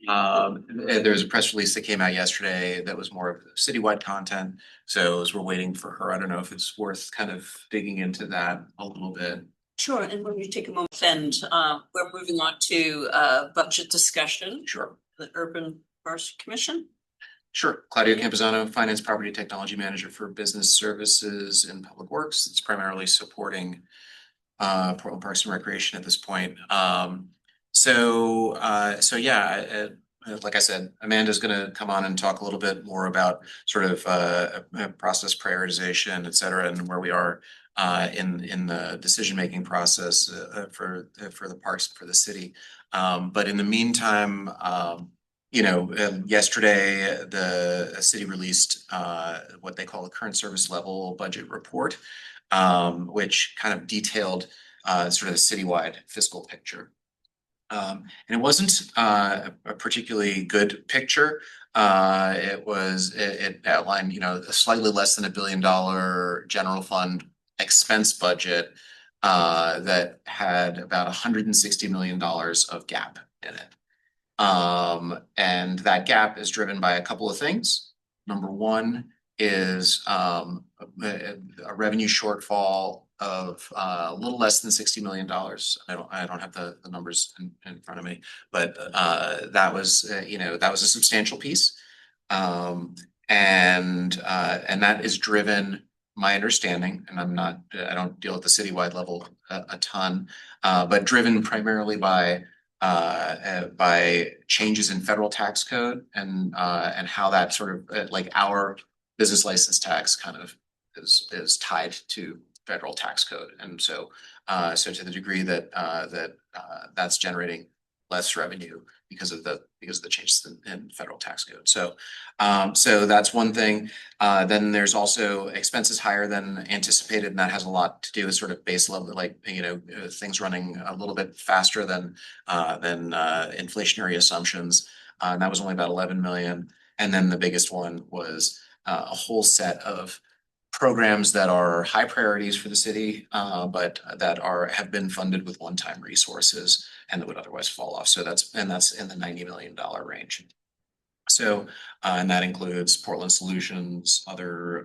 There was a press release that came out yesterday that was more of citywide content. So as we're waiting for her, I don't know if it's worth kind of digging into that a little bit. Sure, and when you take a moment, and we're moving on to budget discussion. Sure. The Urban Forestry Commission. Sure. Claudio Camposano, Finance Property Technology Manager for Business Services and Public Works. It's primarily supporting Portland Parks and Recreation at this point. So yeah, like I said, Amanda's going to come on and talk a little bit more about sort of process prioritization, et cetera, and where we are in the decision-making process for the parks and for the city. But in the meantime, yesterday the city released what they call the current service level budget report, which kind of detailed sort of the citywide fiscal picture. And it wasn't a particularly good picture. It outlined, a slightly less than $1 billion general fund expense budget that had about $160 million of gap in it. And that gap is driven by a couple of things. Number one is a revenue shortfall of a little less than $60 million. I don't have the numbers in front of me, but that was a substantial piece. And that is driven, my understanding, and I don't deal at the citywide level a ton, but driven primarily by changes in federal tax code and how that sort of like our business license tax kind of is tied to federal tax code. And so to the degree that that's generating less revenue because of the changes in federal tax code. So that's one thing. Then there's also expenses higher than anticipated, and that has a lot to do with sort of base level, like things running a little bit faster than inflationary assumptions. And that was only about 11 million. And then the biggest one was a whole set of programs that are high priorities for the city, but that have been funded with one-time resources and that would otherwise fall off. So that's in the $90 million range. So, and that includes Portland Solutions, other,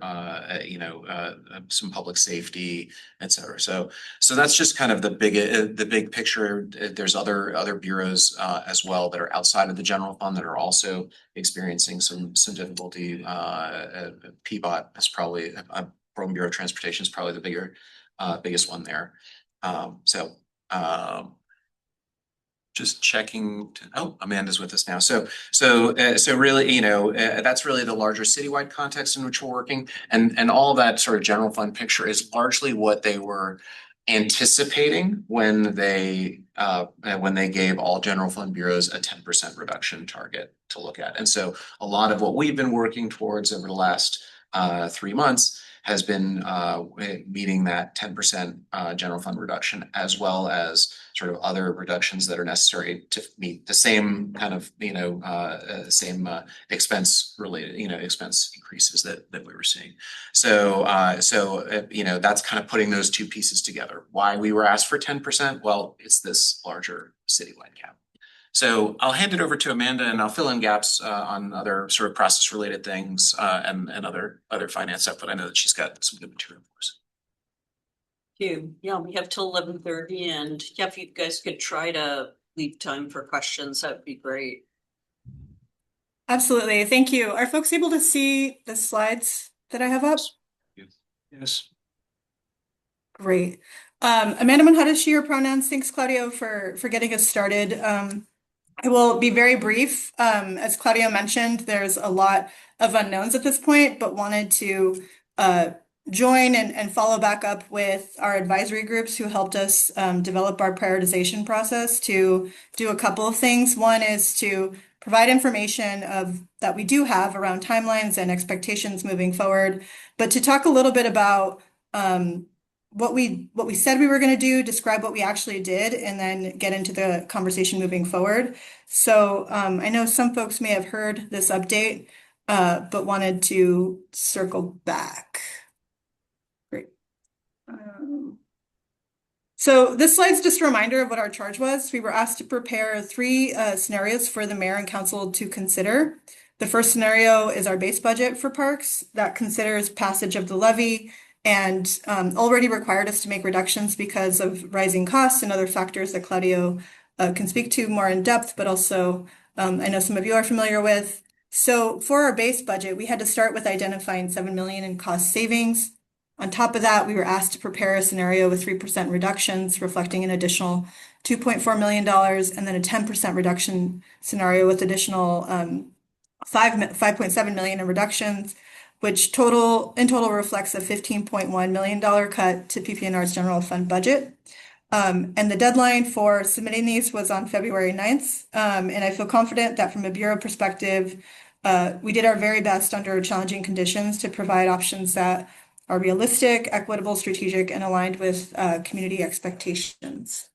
some public safety, et cetera. So that's just kind of the big picture. There's other bureaus as well that are outside of the general fund that are also experiencing some difficulty. PBOT is probably Portland Bureau of Transportation is probably the biggest one there. Just checking. Amanda's with us now. So really, that's really the larger citywide context in which we're working, and all that sort of general fund picture is largely what they were anticipating when they gave all general fund bureaus a 10% reduction target to look at. And so a lot of what we've been working towards over the last 3 months has been meeting that 10% general fund reduction, as well as sort of other reductions that are necessary to meet the same kind of, same expense related, expense increases that we were seeing. So that's kind of putting those two pieces together. Why we were asked for 10%? Well, it's this larger citywide cap. So I'll hand it over to Amanda and I'll fill in gaps on other sort of process related things and other finance stuff, but I know that she's got some good material for us. Thank you. Yeah, we have till 11:30, and yeah, if you guys could try to leave time for questions, that would be great. Absolutely. Thank you. Are folks able to see the slides that I have up? Yes. Great. Amanda Manhattan, she, her pronouns. Thanks, Claudio, for getting us started. I will be very brief. As Claudio mentioned, there's a lot of unknowns at this point, but wanted to join and follow back up with our advisory groups who helped us develop our prioritization process to do a couple of things. One is to provide information that we do have around timelines and expectations moving forward, but to talk a little bit about what we said we were going to do, describe what we actually did, and then get into the conversation moving forward. So I know some folks may have heard this update, but wanted to circle back. Great. So this slide's just a reminder of what our charge was. We were asked to prepare three scenarios for the mayor and council to consider. The first scenario is our base budget for parks that considers passage of the levy and already required us to make reductions because of rising costs and other factors that Claudio can speak to more in depth, but also I know some of you are familiar with. So for our base budget, we had to start with identifying 7 million in cost savings. On top of that, we were asked to prepare a scenario with 3% reductions, reflecting an additional $2.4 million, and then a 10% reduction scenario with additional 5.7 million in reductions, which in total reflects a $15.1 million cut to PPNR's general fund budget. And the deadline for submitting these was on February 9th. And I feel confident that from a bureau perspective, we did our very best under challenging conditions to provide options that are realistic, equitable, strategic, and aligned with community expectations.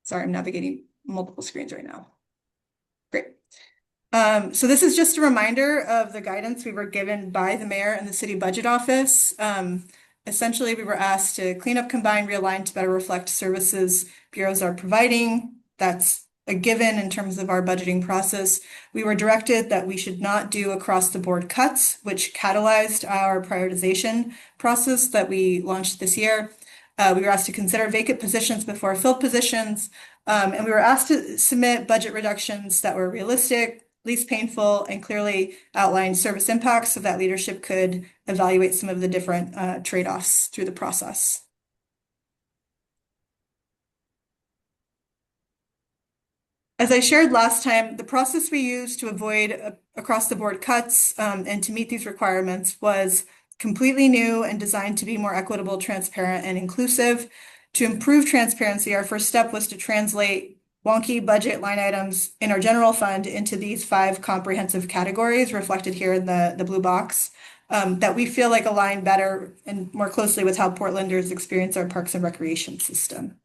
Sorry, I'm navigating multiple screens right now. Great. So this is just a reminder of the guidance we were given by the mayor and the city budget office. Essentially, we were asked to clean up, combine, realign to better reflect services bureaus are providing. That's a given in terms of our budgeting process. We were directed that we should not do across the board cuts, which catalyzed our prioritization process that we launched this year. We were asked to consider vacant positions before filled positions, and we were asked to submit budget reductions that were realistic, least painful, and clearly outlined service impacts so that leadership could evaluate some of the different trade-offs through the process. As I shared last time, the process we used to avoid across-the-board cuts and to meet these requirements was completely new and designed to be more equitable, transparent, and inclusive. To improve transparency, our first step was to translate wonky budget line items in our general fund into these 5 comprehensive categories reflected here in the blue box that we feel like align better and more closely with how Portlanders experience our parks and recreation system.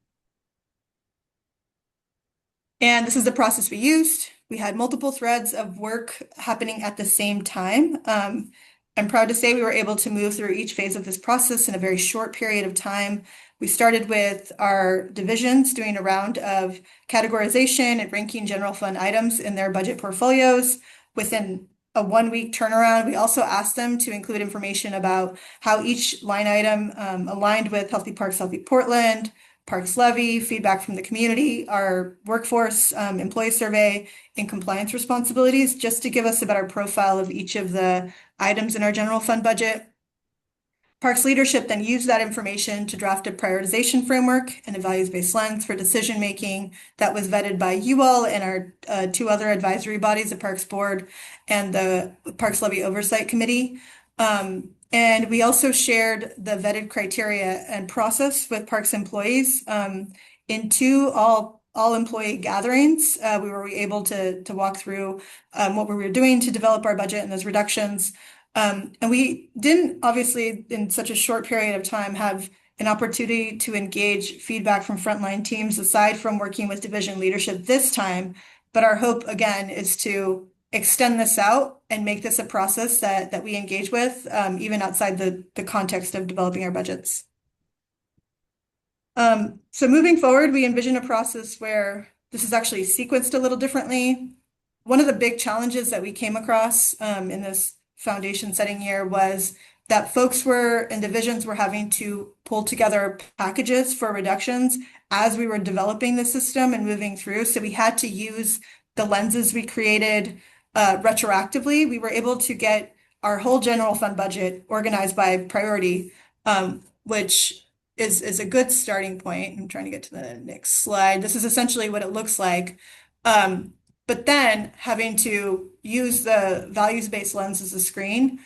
And this is the process we used. We had multiple threads of work happening at the same time. I'm proud to say we were able to move through each phase of this process in a very short period of time. We started with our divisions doing a round of categorization and ranking general fund items in their budget portfolios. Within a 1-week turnaround, we also asked them to include information about how each line item aligned with Healthy Parks, Healthy Portland, Parks Levy, feedback from the community, our workforce employee survey, and compliance responsibilities, just to give us a better profile of each of the items in our general fund budget. Parks leadership then used that information to draft a prioritization framework and a values-based lens for decision-making that was vetted by you all and our 2 other advisory bodies, the Parks Board and the Parks Levy Oversight Committee. And we also shared the vetted criteria and process with Parks employees in 2 all employee gatherings. We were able to walk through what we were doing to develop our budget and those reductions. And we didn't, obviously, in such a short period of time, have an opportunity to engage feedback from frontline teams aside from working with division leadership this time. But our hope, again, is to extend this out and make this a process that we engage with, even outside the context of developing our budgets. So moving forward, we envision a process where this is actually sequenced a little differently. One of the big challenges that we came across in this foundation setting year was that folks and divisions were having to pull together packages for reductions as we were developing the system and moving through. So we had to use the lenses we created retroactively. We were able to get our whole general fund budget organized by priority, which is a good starting point. I'm trying to get to the next slide. This is essentially what it looks like. But then having to use the values-based lens as a screen,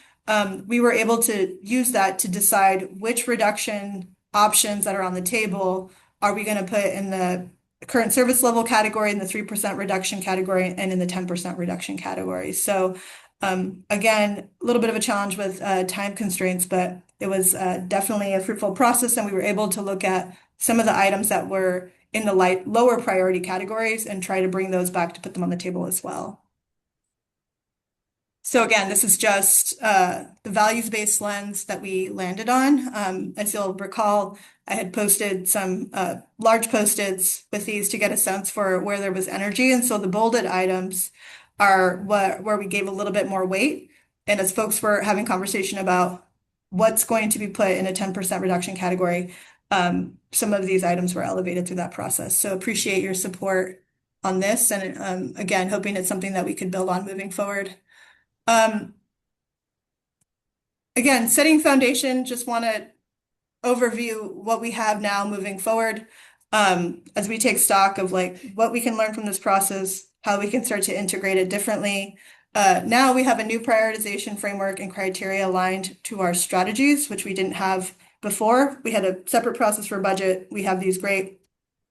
we were able to use that to decide which reduction options that are on the table are we going to put in the current service level category, in the 3% reduction category, and in the 10% reduction category. So again, a little bit of a challenge with time constraints, but it was definitely a fruitful process, and we were able to look at some of the items that were in the lower priority categories and try to bring those back to put them on the table as well. So again, this is just the values-based lens that we landed on. As you'll recall, I had posted some large post-its with these to get a sense for where there was energy. And so the bolded items are where we gave a little bit more weight. And as folks were having conversation about what's going to be put in a 10% reduction category, some of these items were elevated through that process. So appreciate your support on this. And again, hoping it's something that we could build on moving forward. Again, setting foundation, just want to overview what we have now moving forward. As we take stock of like what we can learn from this process, how we can start to integrate it differently. Now we have a new prioritization framework and criteria aligned to our strategies, which we didn't have before. We had a separate process for budget. We have these great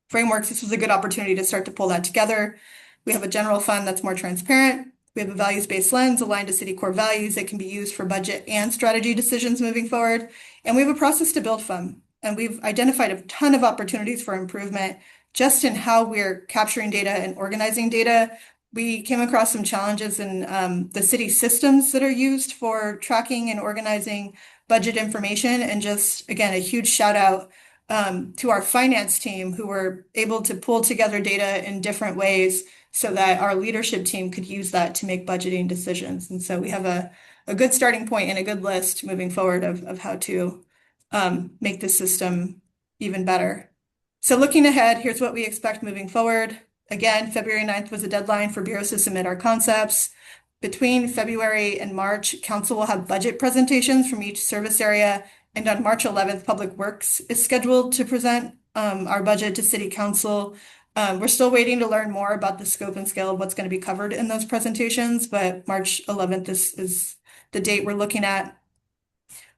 frameworks. This was a good opportunity to start to pull that together. We have a general fund that's more transparent. We have a values-based lens aligned to city core values that can be used for budget and strategy decisions moving forward. And we have a process to build from. And we've identified a ton of opportunities for improvement just in how we're capturing data and organizing data. We came across some challenges in the city systems that are used for tracking and organizing budget information. And just, again, a huge shout out to our finance team who were able to pull together data in different ways so that our leadership team could use that to make budgeting decisions. And so we have a good starting point and a good list moving forward of how to make the system even better. So looking ahead, here's what we expect moving forward. Again, February 9th was a deadline for bureaus to submit our concepts. Between February and March, council will have budget presentations from each service area. And on March 11th, Public Works is scheduled to present our budget to City Council. We're still waiting to learn more about the scope and scale of what's going to be covered in those presentations, but March 11th is the date we're looking at.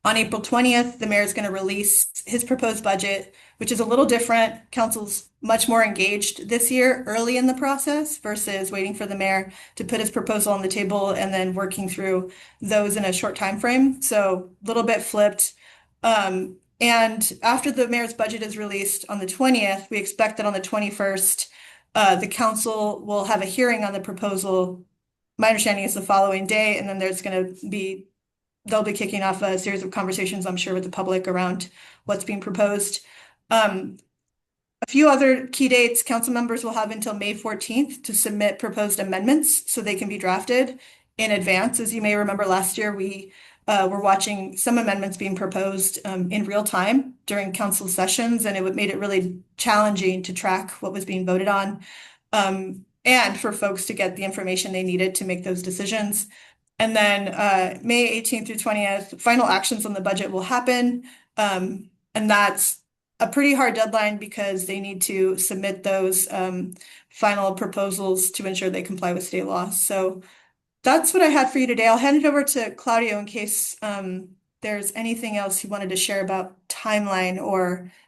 On April 20th, the mayor is going to release his proposed budget, which is a little different. Council's much more engaged this year early in the process versus waiting for the mayor to put his proposal on the table and then working through those in a short time frame. So a little bit flipped. And after the mayor's budget is released on the 20th, we expect that on the 21st, the council will have a hearing on the proposal. My understanding is the following day, and then they'll be kicking off a series of conversations, I'm sure, with the public around what's being proposed. A few other key dates, council members will have until May 14th to submit proposed amendments so they can be drafted in advance. As you may remember, last year we were watching some amendments being proposed in real time during council sessions, and it made it really challenging to track what was being voted on and for folks to get the information they needed to make those decisions. And then May 18th through 20th, final actions on the budget will happen. And that's a pretty hard deadline because they need to submit those final proposals to ensure they comply with state law. So that's what I had for you today. I'll hand it over to Claudio in case there's anything else he wanted to share about timeline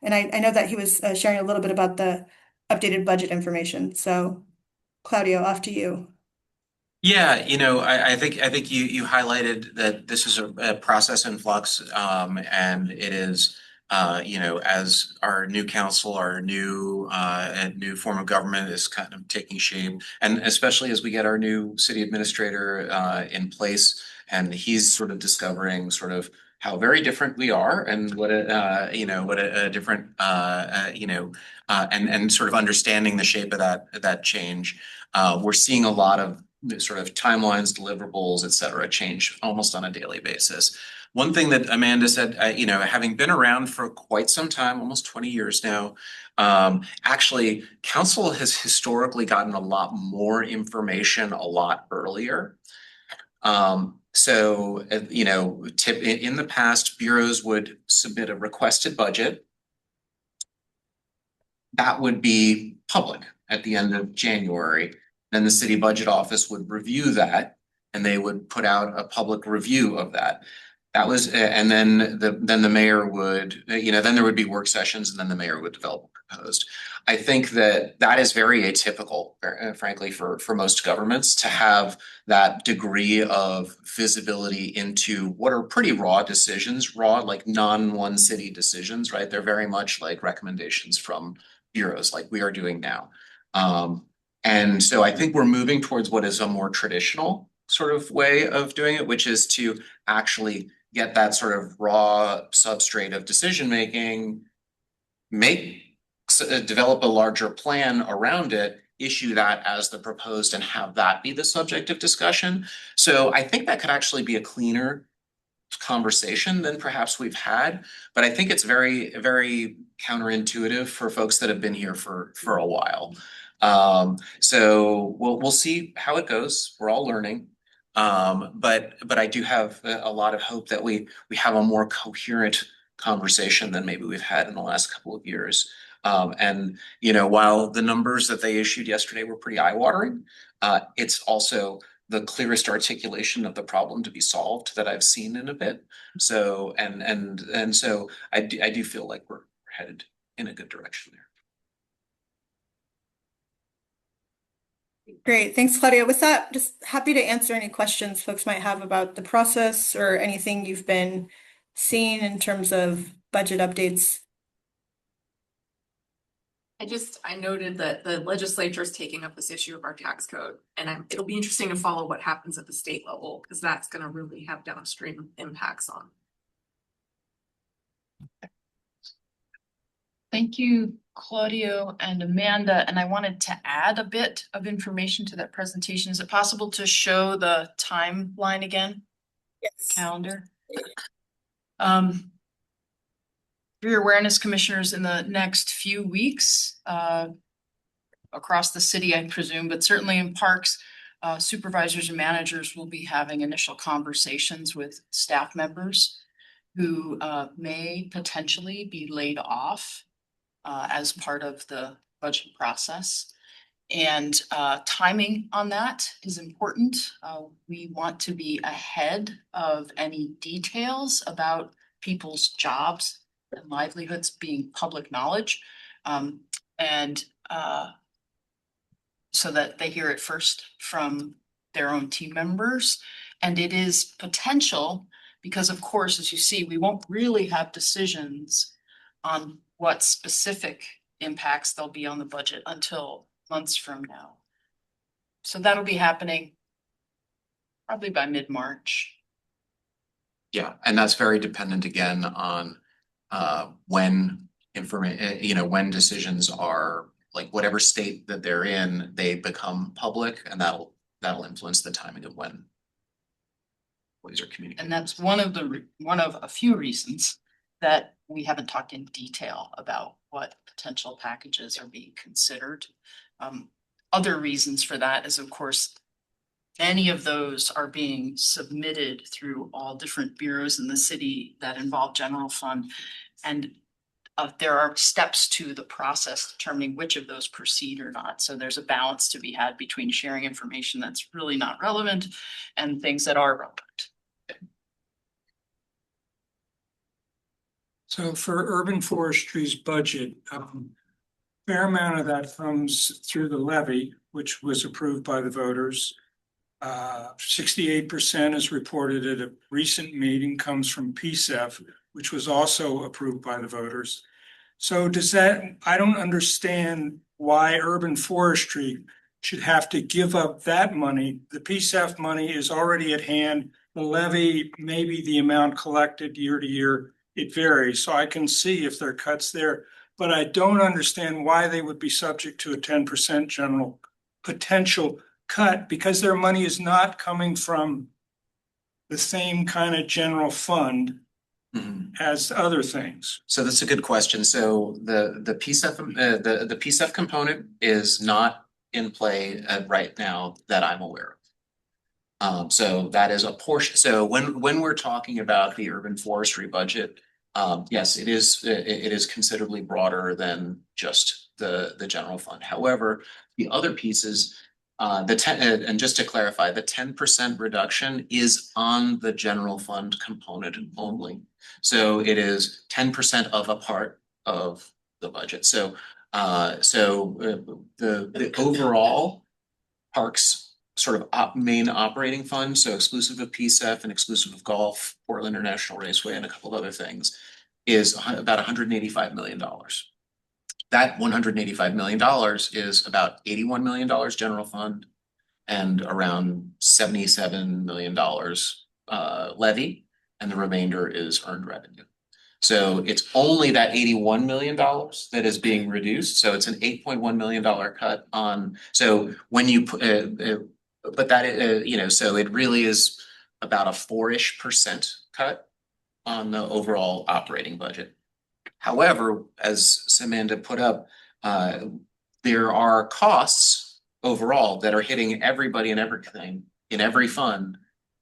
and I know that he was sharing a little bit about the updated budget information. So Claudio, off to you. Yeah, I think you highlighted that this is a process in flux, and it is, as our new council, our new form of government is kind of taking shape, and especially as we get our new city administrator in place, and he's sort of discovering sort of how very different we are, and what a different, and sort of understanding the shape of that change. We're seeing a lot of sort of timelines, deliverables, et cetera, change almost on a daily basis. One thing that Amanda said, having been around for quite some time, almost 20 years now, actually, council has historically gotten a lot more information a lot earlier. So, in the past, bureaus would submit a requested budget. That would be public at the end of January. Then the city budget office would review that and they would put out a public review of that. That was, and then the mayor would, then there would be work sessions and then the mayor would develop a proposed. I think that is very atypical, frankly, for most governments to have that degree of visibility into what are pretty raw decisions, like non-one city decisions, right? They're very much like recommendations from bureaus like we are doing now. And so I think we're moving towards what is a more traditional sort of way of doing it, which is to actually get that sort of raw substrate of decision making, develop a larger plan around it, issue that as the proposed and have that be the subject of discussion. So I think that could actually be a cleaner conversation than perhaps we've had, but I think it's very, very counterintuitive for folks that have been here for a while. So we'll see how it goes. We're all learning. But I do have a lot of hope that we have a more coherent conversation than maybe we've had in the last couple of years. And you know, while the numbers that they issued yesterday were pretty eye-watering, it's also the clearest articulation of the problem to be solved that I've seen in a bit. So and so I do feel like we're headed in a good direction there. Great, thanks, Claudia. With that, just happy to answer any questions folks might have about the process or anything you've been seeing in terms of budget updates. I noted that the legislature is taking up this issue of our tax code, and it'll be interesting to follow what happens at the state level, because that's gonna really have downstream impacts on. Thank you, Claudio and Amanda. And I wanted to add a bit of information to that presentation. Is it possible to show the timeline again? Yes. Calendar. For your awareness, commissioners, in the next few weeks, across the city, I presume, but certainly in parks, supervisors and managers will be having initial conversations with staff members who may potentially be laid off as part of the budget process. And timing on that is important. We want to be ahead of any details about people's jobs and livelihoods being public knowledge. And so that they hear it first from their own team members. And it is potential because, of course, as you see, we won't really have decisions on what specific impacts there'll be on the budget until months from now. So that'll be happening probably by mid-March. Yeah, and that's very dependent again on when when decisions are, like, whatever state that they're in, they become public, and that'll influence the timing of when these are communicated. And that's one of a few reasons that we haven't talked in detail about what potential packages are being considered. Other reasons for that is, of course, many of those are being submitted through all different bureaus in the city that involve general fund. And there are steps to the process determining which of those proceed or not. So there's a balance to be had between sharing information that's really not relevant and things that are relevant. So for urban forestry's budget, fair amount of that comes through the levy, which was approved by the voters. 68% is reported at a recent meeting comes from PSEF, which was also approved by the voters. So I don't understand why urban forestry should have to give up that money. The PSEF money is already at hand. The levy, maybe the amount collected year to year, it varies. So I can see if there are cuts there, but I don't understand why they would be subject to a 10% general potential cut, because their money is not coming from the same kind of general fund as other things. So that's a good question. So the PSEF component is not in play right now that I'm aware of. So that is a portion. So when we're talking about the urban forestry budget, yes, it is considerably broader than just the general fund. However, the other pieces, and just to clarify, the 10% reduction is on the general fund component only. So it is 10% of a part of the budget. So the overall parks sort of main operating fund, so exclusive of PSEF and exclusive of golf, Portland International Raceway, and a couple of other things, is about $185 million. That $185 million is about $81 million general fund and around $77 million levy, and the remainder is earned revenue. So it's only that $81 million that is being reduced. So it's an $8.1 million cut on, so when you put, but that, so it really is about a 4-ish% cut on the overall operating budget. However, as Samantha put up, there are costs overall that are hitting everybody and everything in every fund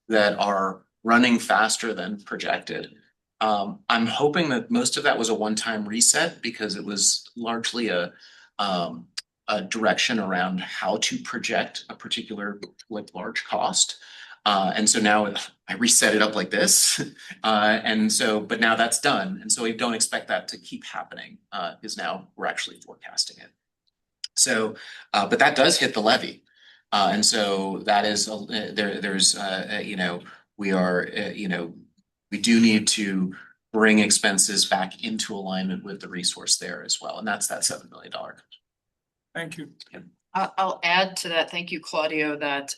that are running faster than projected. I'm hoping that most of that was a one-time reset because it was largely a direction around how to project a particular large cost. And so now I reset it up like this. But now that's done. And so we don't expect that to keep happening, because now we're actually forecasting it. So, but that does hit the levy. And so that is, we do need to bring expenses back into alignment with the resource there as well. And that's that $7 million. Thank you. I'll add to that. Thank you, Claudio, that,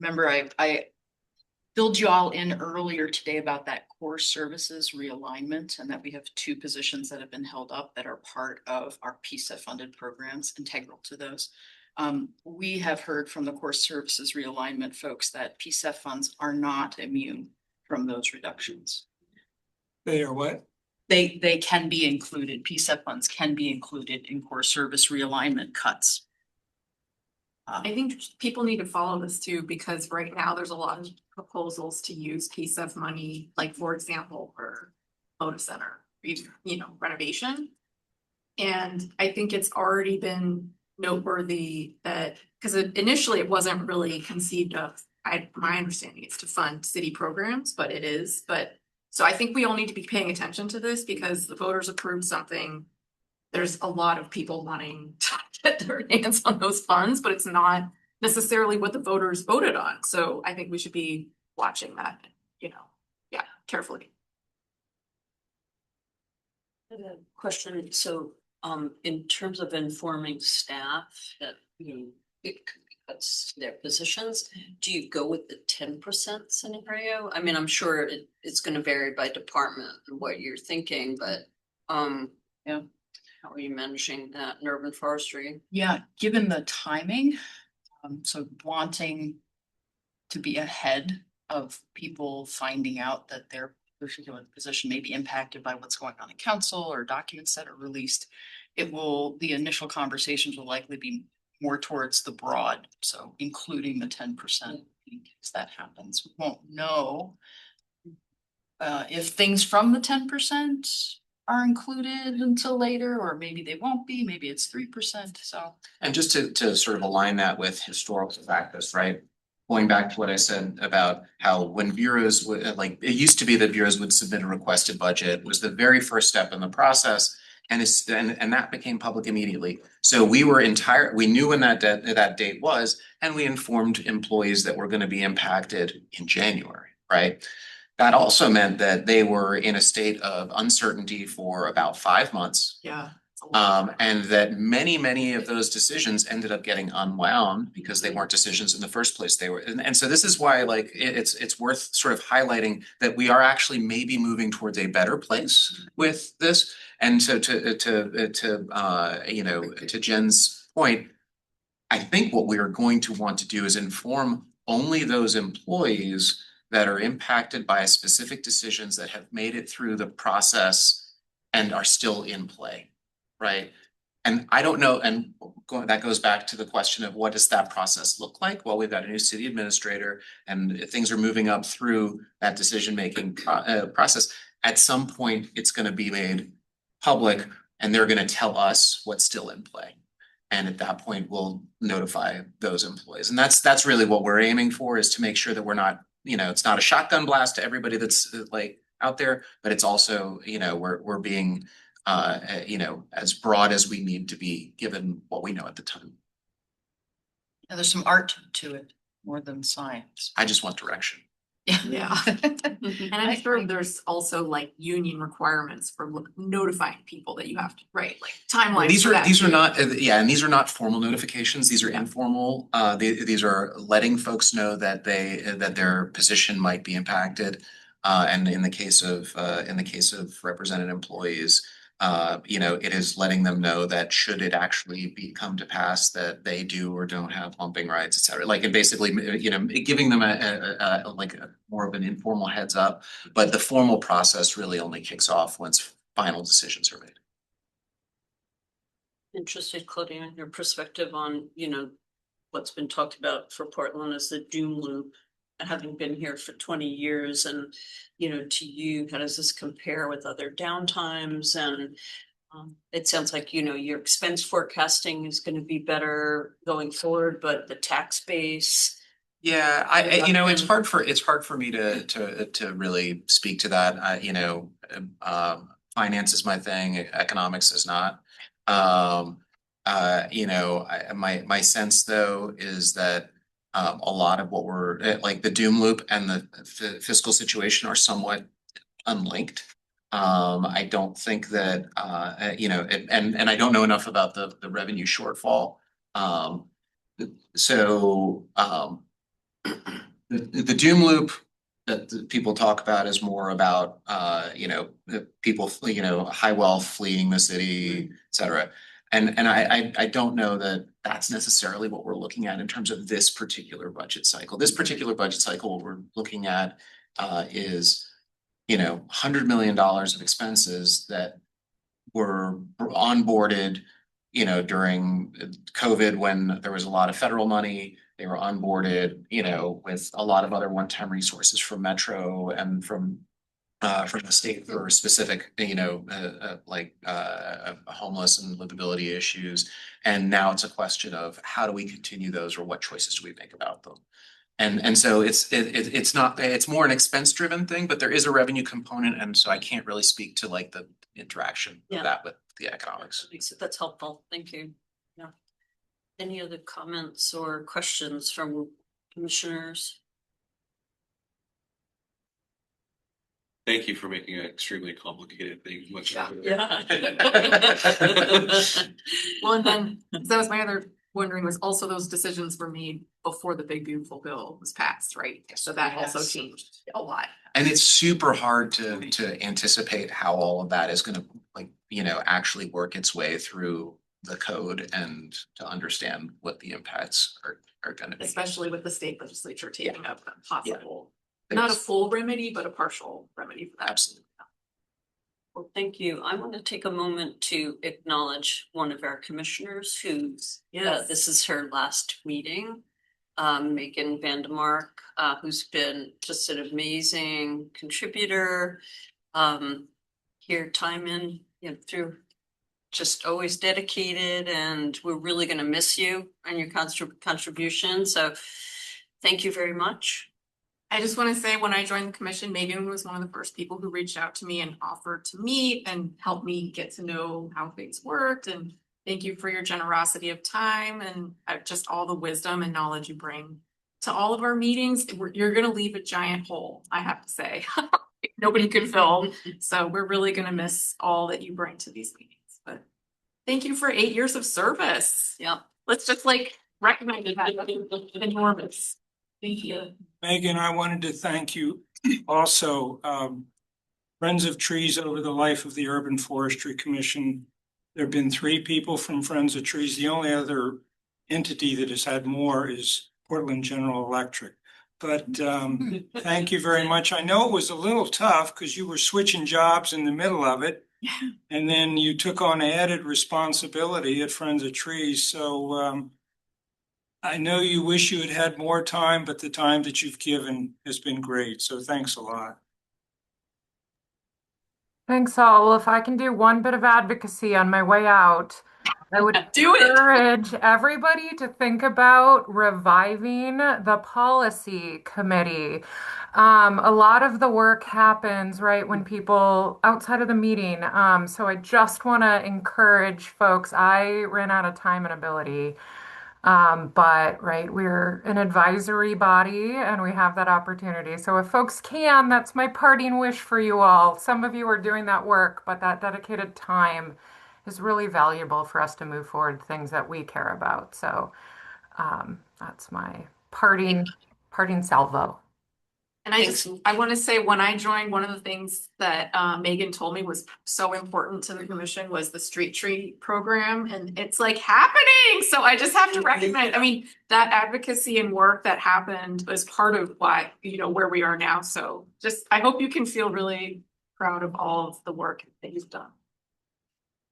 remember I filled you all in earlier today about that core services realignment and that we have 2 positions that have been held up that are part of our PSEF funded programs, integral to those. We have heard from the core services realignment folks that PSEF funds are not immune from those reductions. They are what? They can be included, PSEF funds can be included in core service realignment cuts. I think people need to follow this too, because right now there's a lot of proposals to use PSEF money, like for example, for Moda Center, renovation. And I think it's already been noteworthy that, because initially it wasn't really conceived of, my understanding it's to fund city programs, but it is, so I think we all need to be paying attention to this because the voters approved something. There's a lot of people wanting to get their hands on those funds, but it's not necessarily what the voters voted on. So I think we should be watching that, carefully. Question. So, in terms of informing staff that, it cuts their positions, do you go with the 10% scenario? I mean, I'm sure it's going to vary by department and what you're thinking, but, yeah. How are you managing that in urban forestry? Yeah, given the timing, so wanting to be ahead of people finding out that their particular position may be impacted by what's going on in council or documents that are released, the initial conversations will likely be more towards the broad, so including the 10% in case that happens. We won't know if things from the 10% are included until later, or maybe they won't be, maybe it's 3%, so. And just to sort of align that with historical practice, right? Going back to what I said about how when bureaus would, it used to be that bureaus would submit a requested budget, was the very first step in the process, and that became public immediately. So we knew when that date was, and we informed employees that were going to be impacted in January, right? That also meant that they were in a state of uncertainty for about 5 months. Yeah. And that many of those decisions ended up getting unwound because they weren't decisions in the first place. They were, and so this is why it's worth sort of highlighting that we are actually maybe moving towards a better place with this. And so to Jen's point, I think what we are going to want to do is inform only those employees that are impacted by specific decisions that have made it through the process and are still in play, right? And I don't know, and that goes back to the question of what does that process look like? Well, we've got a new city administrator and things are moving up through that decision-making process. At some point, it's going to be made public and they're going to tell us what's still in play. And at that point, we'll notify those employees. And that's really what we're aiming for, is to make sure that we're not, it's not a shotgun blast to everybody that's out there, but it's also, we're being, as broad as we need to be given what we know at the time. There's some art to it more than science. I just want direction. Yeah. And I'm sure there's also like union requirements for notifying people that you have to, right, like timelines. These for are that these are too. not yeah, and these are not formal notifications. These are informal. These are letting folks know that that their position might be impacted. And in the case of represented employees, it is letting them know that should it actually come to pass that they do or don't have lumping rights, et cetera. Like, and basically, giving them a more of an informal heads up. But the formal process really only kicks off once final decisions are made. Interested, Claudia, in your perspective on, what's been talked about for Portland as the doom loop, having been here for 20 years, and, to you, how does this compare with other downtimes? And it sounds like, your expense forecasting is going to be better going forward, but the tax base. Yeah, it's hard for me to really speak to that. Finance is my thing, economics is not. My sense though is that a lot of what we're like the doom loop and the fiscal situation are somewhat unlinked. I don't think that and I don't know enough about the revenue shortfall. So the doom loop that people talk about is more about the people, high wealth fleeing the city, et cetera. And I don't know that that's necessarily what we're looking at in terms of this particular budget cycle. This particular budget cycle, what we're looking at is $100 million of expenses that were onboarded, during COVID when there was a lot of federal money. They were onboarded, with a lot of other one-time resources from Metro and from the state for specific, homeless and livability issues. And now it's a question of how do we continue those, or what choices do we make about them? And so it's more an expense driven thing, but there is a revenue component, and so I can't really speak to like the interaction of that with the economics. That's helpful. Thank you. Yeah. Any other comments or questions from commissioners? Thank you for making an extremely complicated thing much better. Yeah. Well, and then that was my other wondering, was also those decisions were made before the big beautiful bill was passed, right? So that also changed a lot. And it's super hard to anticipate how all of that is gonna actually work its way through the code and to understand what the impacts are gonna be. Especially with the state legislature taking up a possible, not a full remedy, but a partial remedy for that. Absolutely. Well, thank you. I want to take a moment to acknowledge one of our commissioners who's, this is her last meeting. Megan Vandemark, who's been just an amazing contributor, here time in, through, just always dedicated, and we're really going to miss you and your contribution. So thank you very much. I just want to say, when I joined the commission, Megan was one of the first people who reached out to me and offered to meet and help me get to know how things worked. And thank you for your generosity of time and just all the wisdom and knowledge you bring to all of our meetings. You're going to leave a giant hole, I have to say. Nobody could fill. So we're really going to miss all that you bring to these meetings. But thank you for 8 years of service. Yeah. Let's just recognize it. Enormous. Thank you. Megan, I wanted to thank you also. Friends of Trees over the life of the Urban Forestry Commission. There have been 3 people from Friends of Trees. The only other entity that has had more is Portland General Electric. But thank you very much. I know it was a little tough because you were switching jobs in the middle of it. And then you took on added responsibility at Friends of Trees. So I know you wish you had had more time, but the time that you've given has been great. So thanks a lot. Thanks all. Well, if I can do one bit of advocacy on my way out, I would encourage everybody to think about reviving the policy committee. A lot of the work happens right when people outside of the meeting. So I just want to encourage folks. I ran out of time and ability. But right, we're an advisory body and we have that opportunity. So if folks can, that's my parting wish for you all. Some of you are doing that work, but that dedicated time is really valuable for us to move forward things that we care about. So that's my parting salvo. And I want to say, when I joined, one of the things that Megan told me was so important to the commission was the street tree program, and it's like happening. So I just have to recognize, I mean, that advocacy and work that happened was part of why, where we are now. So just, I hope you can feel really proud of all of the work that you've done.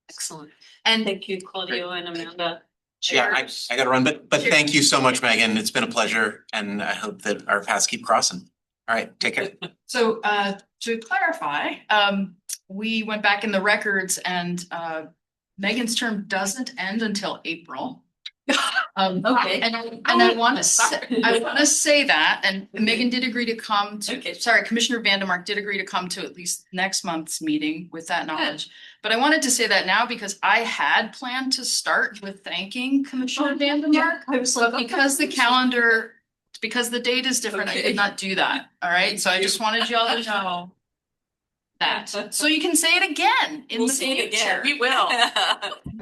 Excellent. And Thank you, Claudio and Amanda. Yeah, I gotta run, but thank you so much, Megan. It's been a pleasure, and I hope that our paths keep crossing. All right, take care. So to clarify, we went back in the records and Megan's term doesn't end until April. Okay. And I want to say that, and Megan did agree to come to, sorry, Commissioner Vandermark did agree to come to at least next month's meeting with that knowledge. But I wanted to say that now because I had planned to start with thanking Commissioner Vandermark, but because the calendar, because the date is different, I did not do that. All right, so I just wanted y'all to know that, so you can say it again in the future. We will.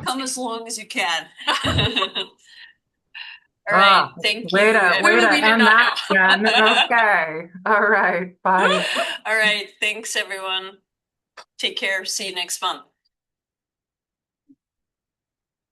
Come as long as you can. All right, thank you. Way to end that, know. Jen. Okay. All right. Bye. All right, thanks everyone. Take care. See you next month.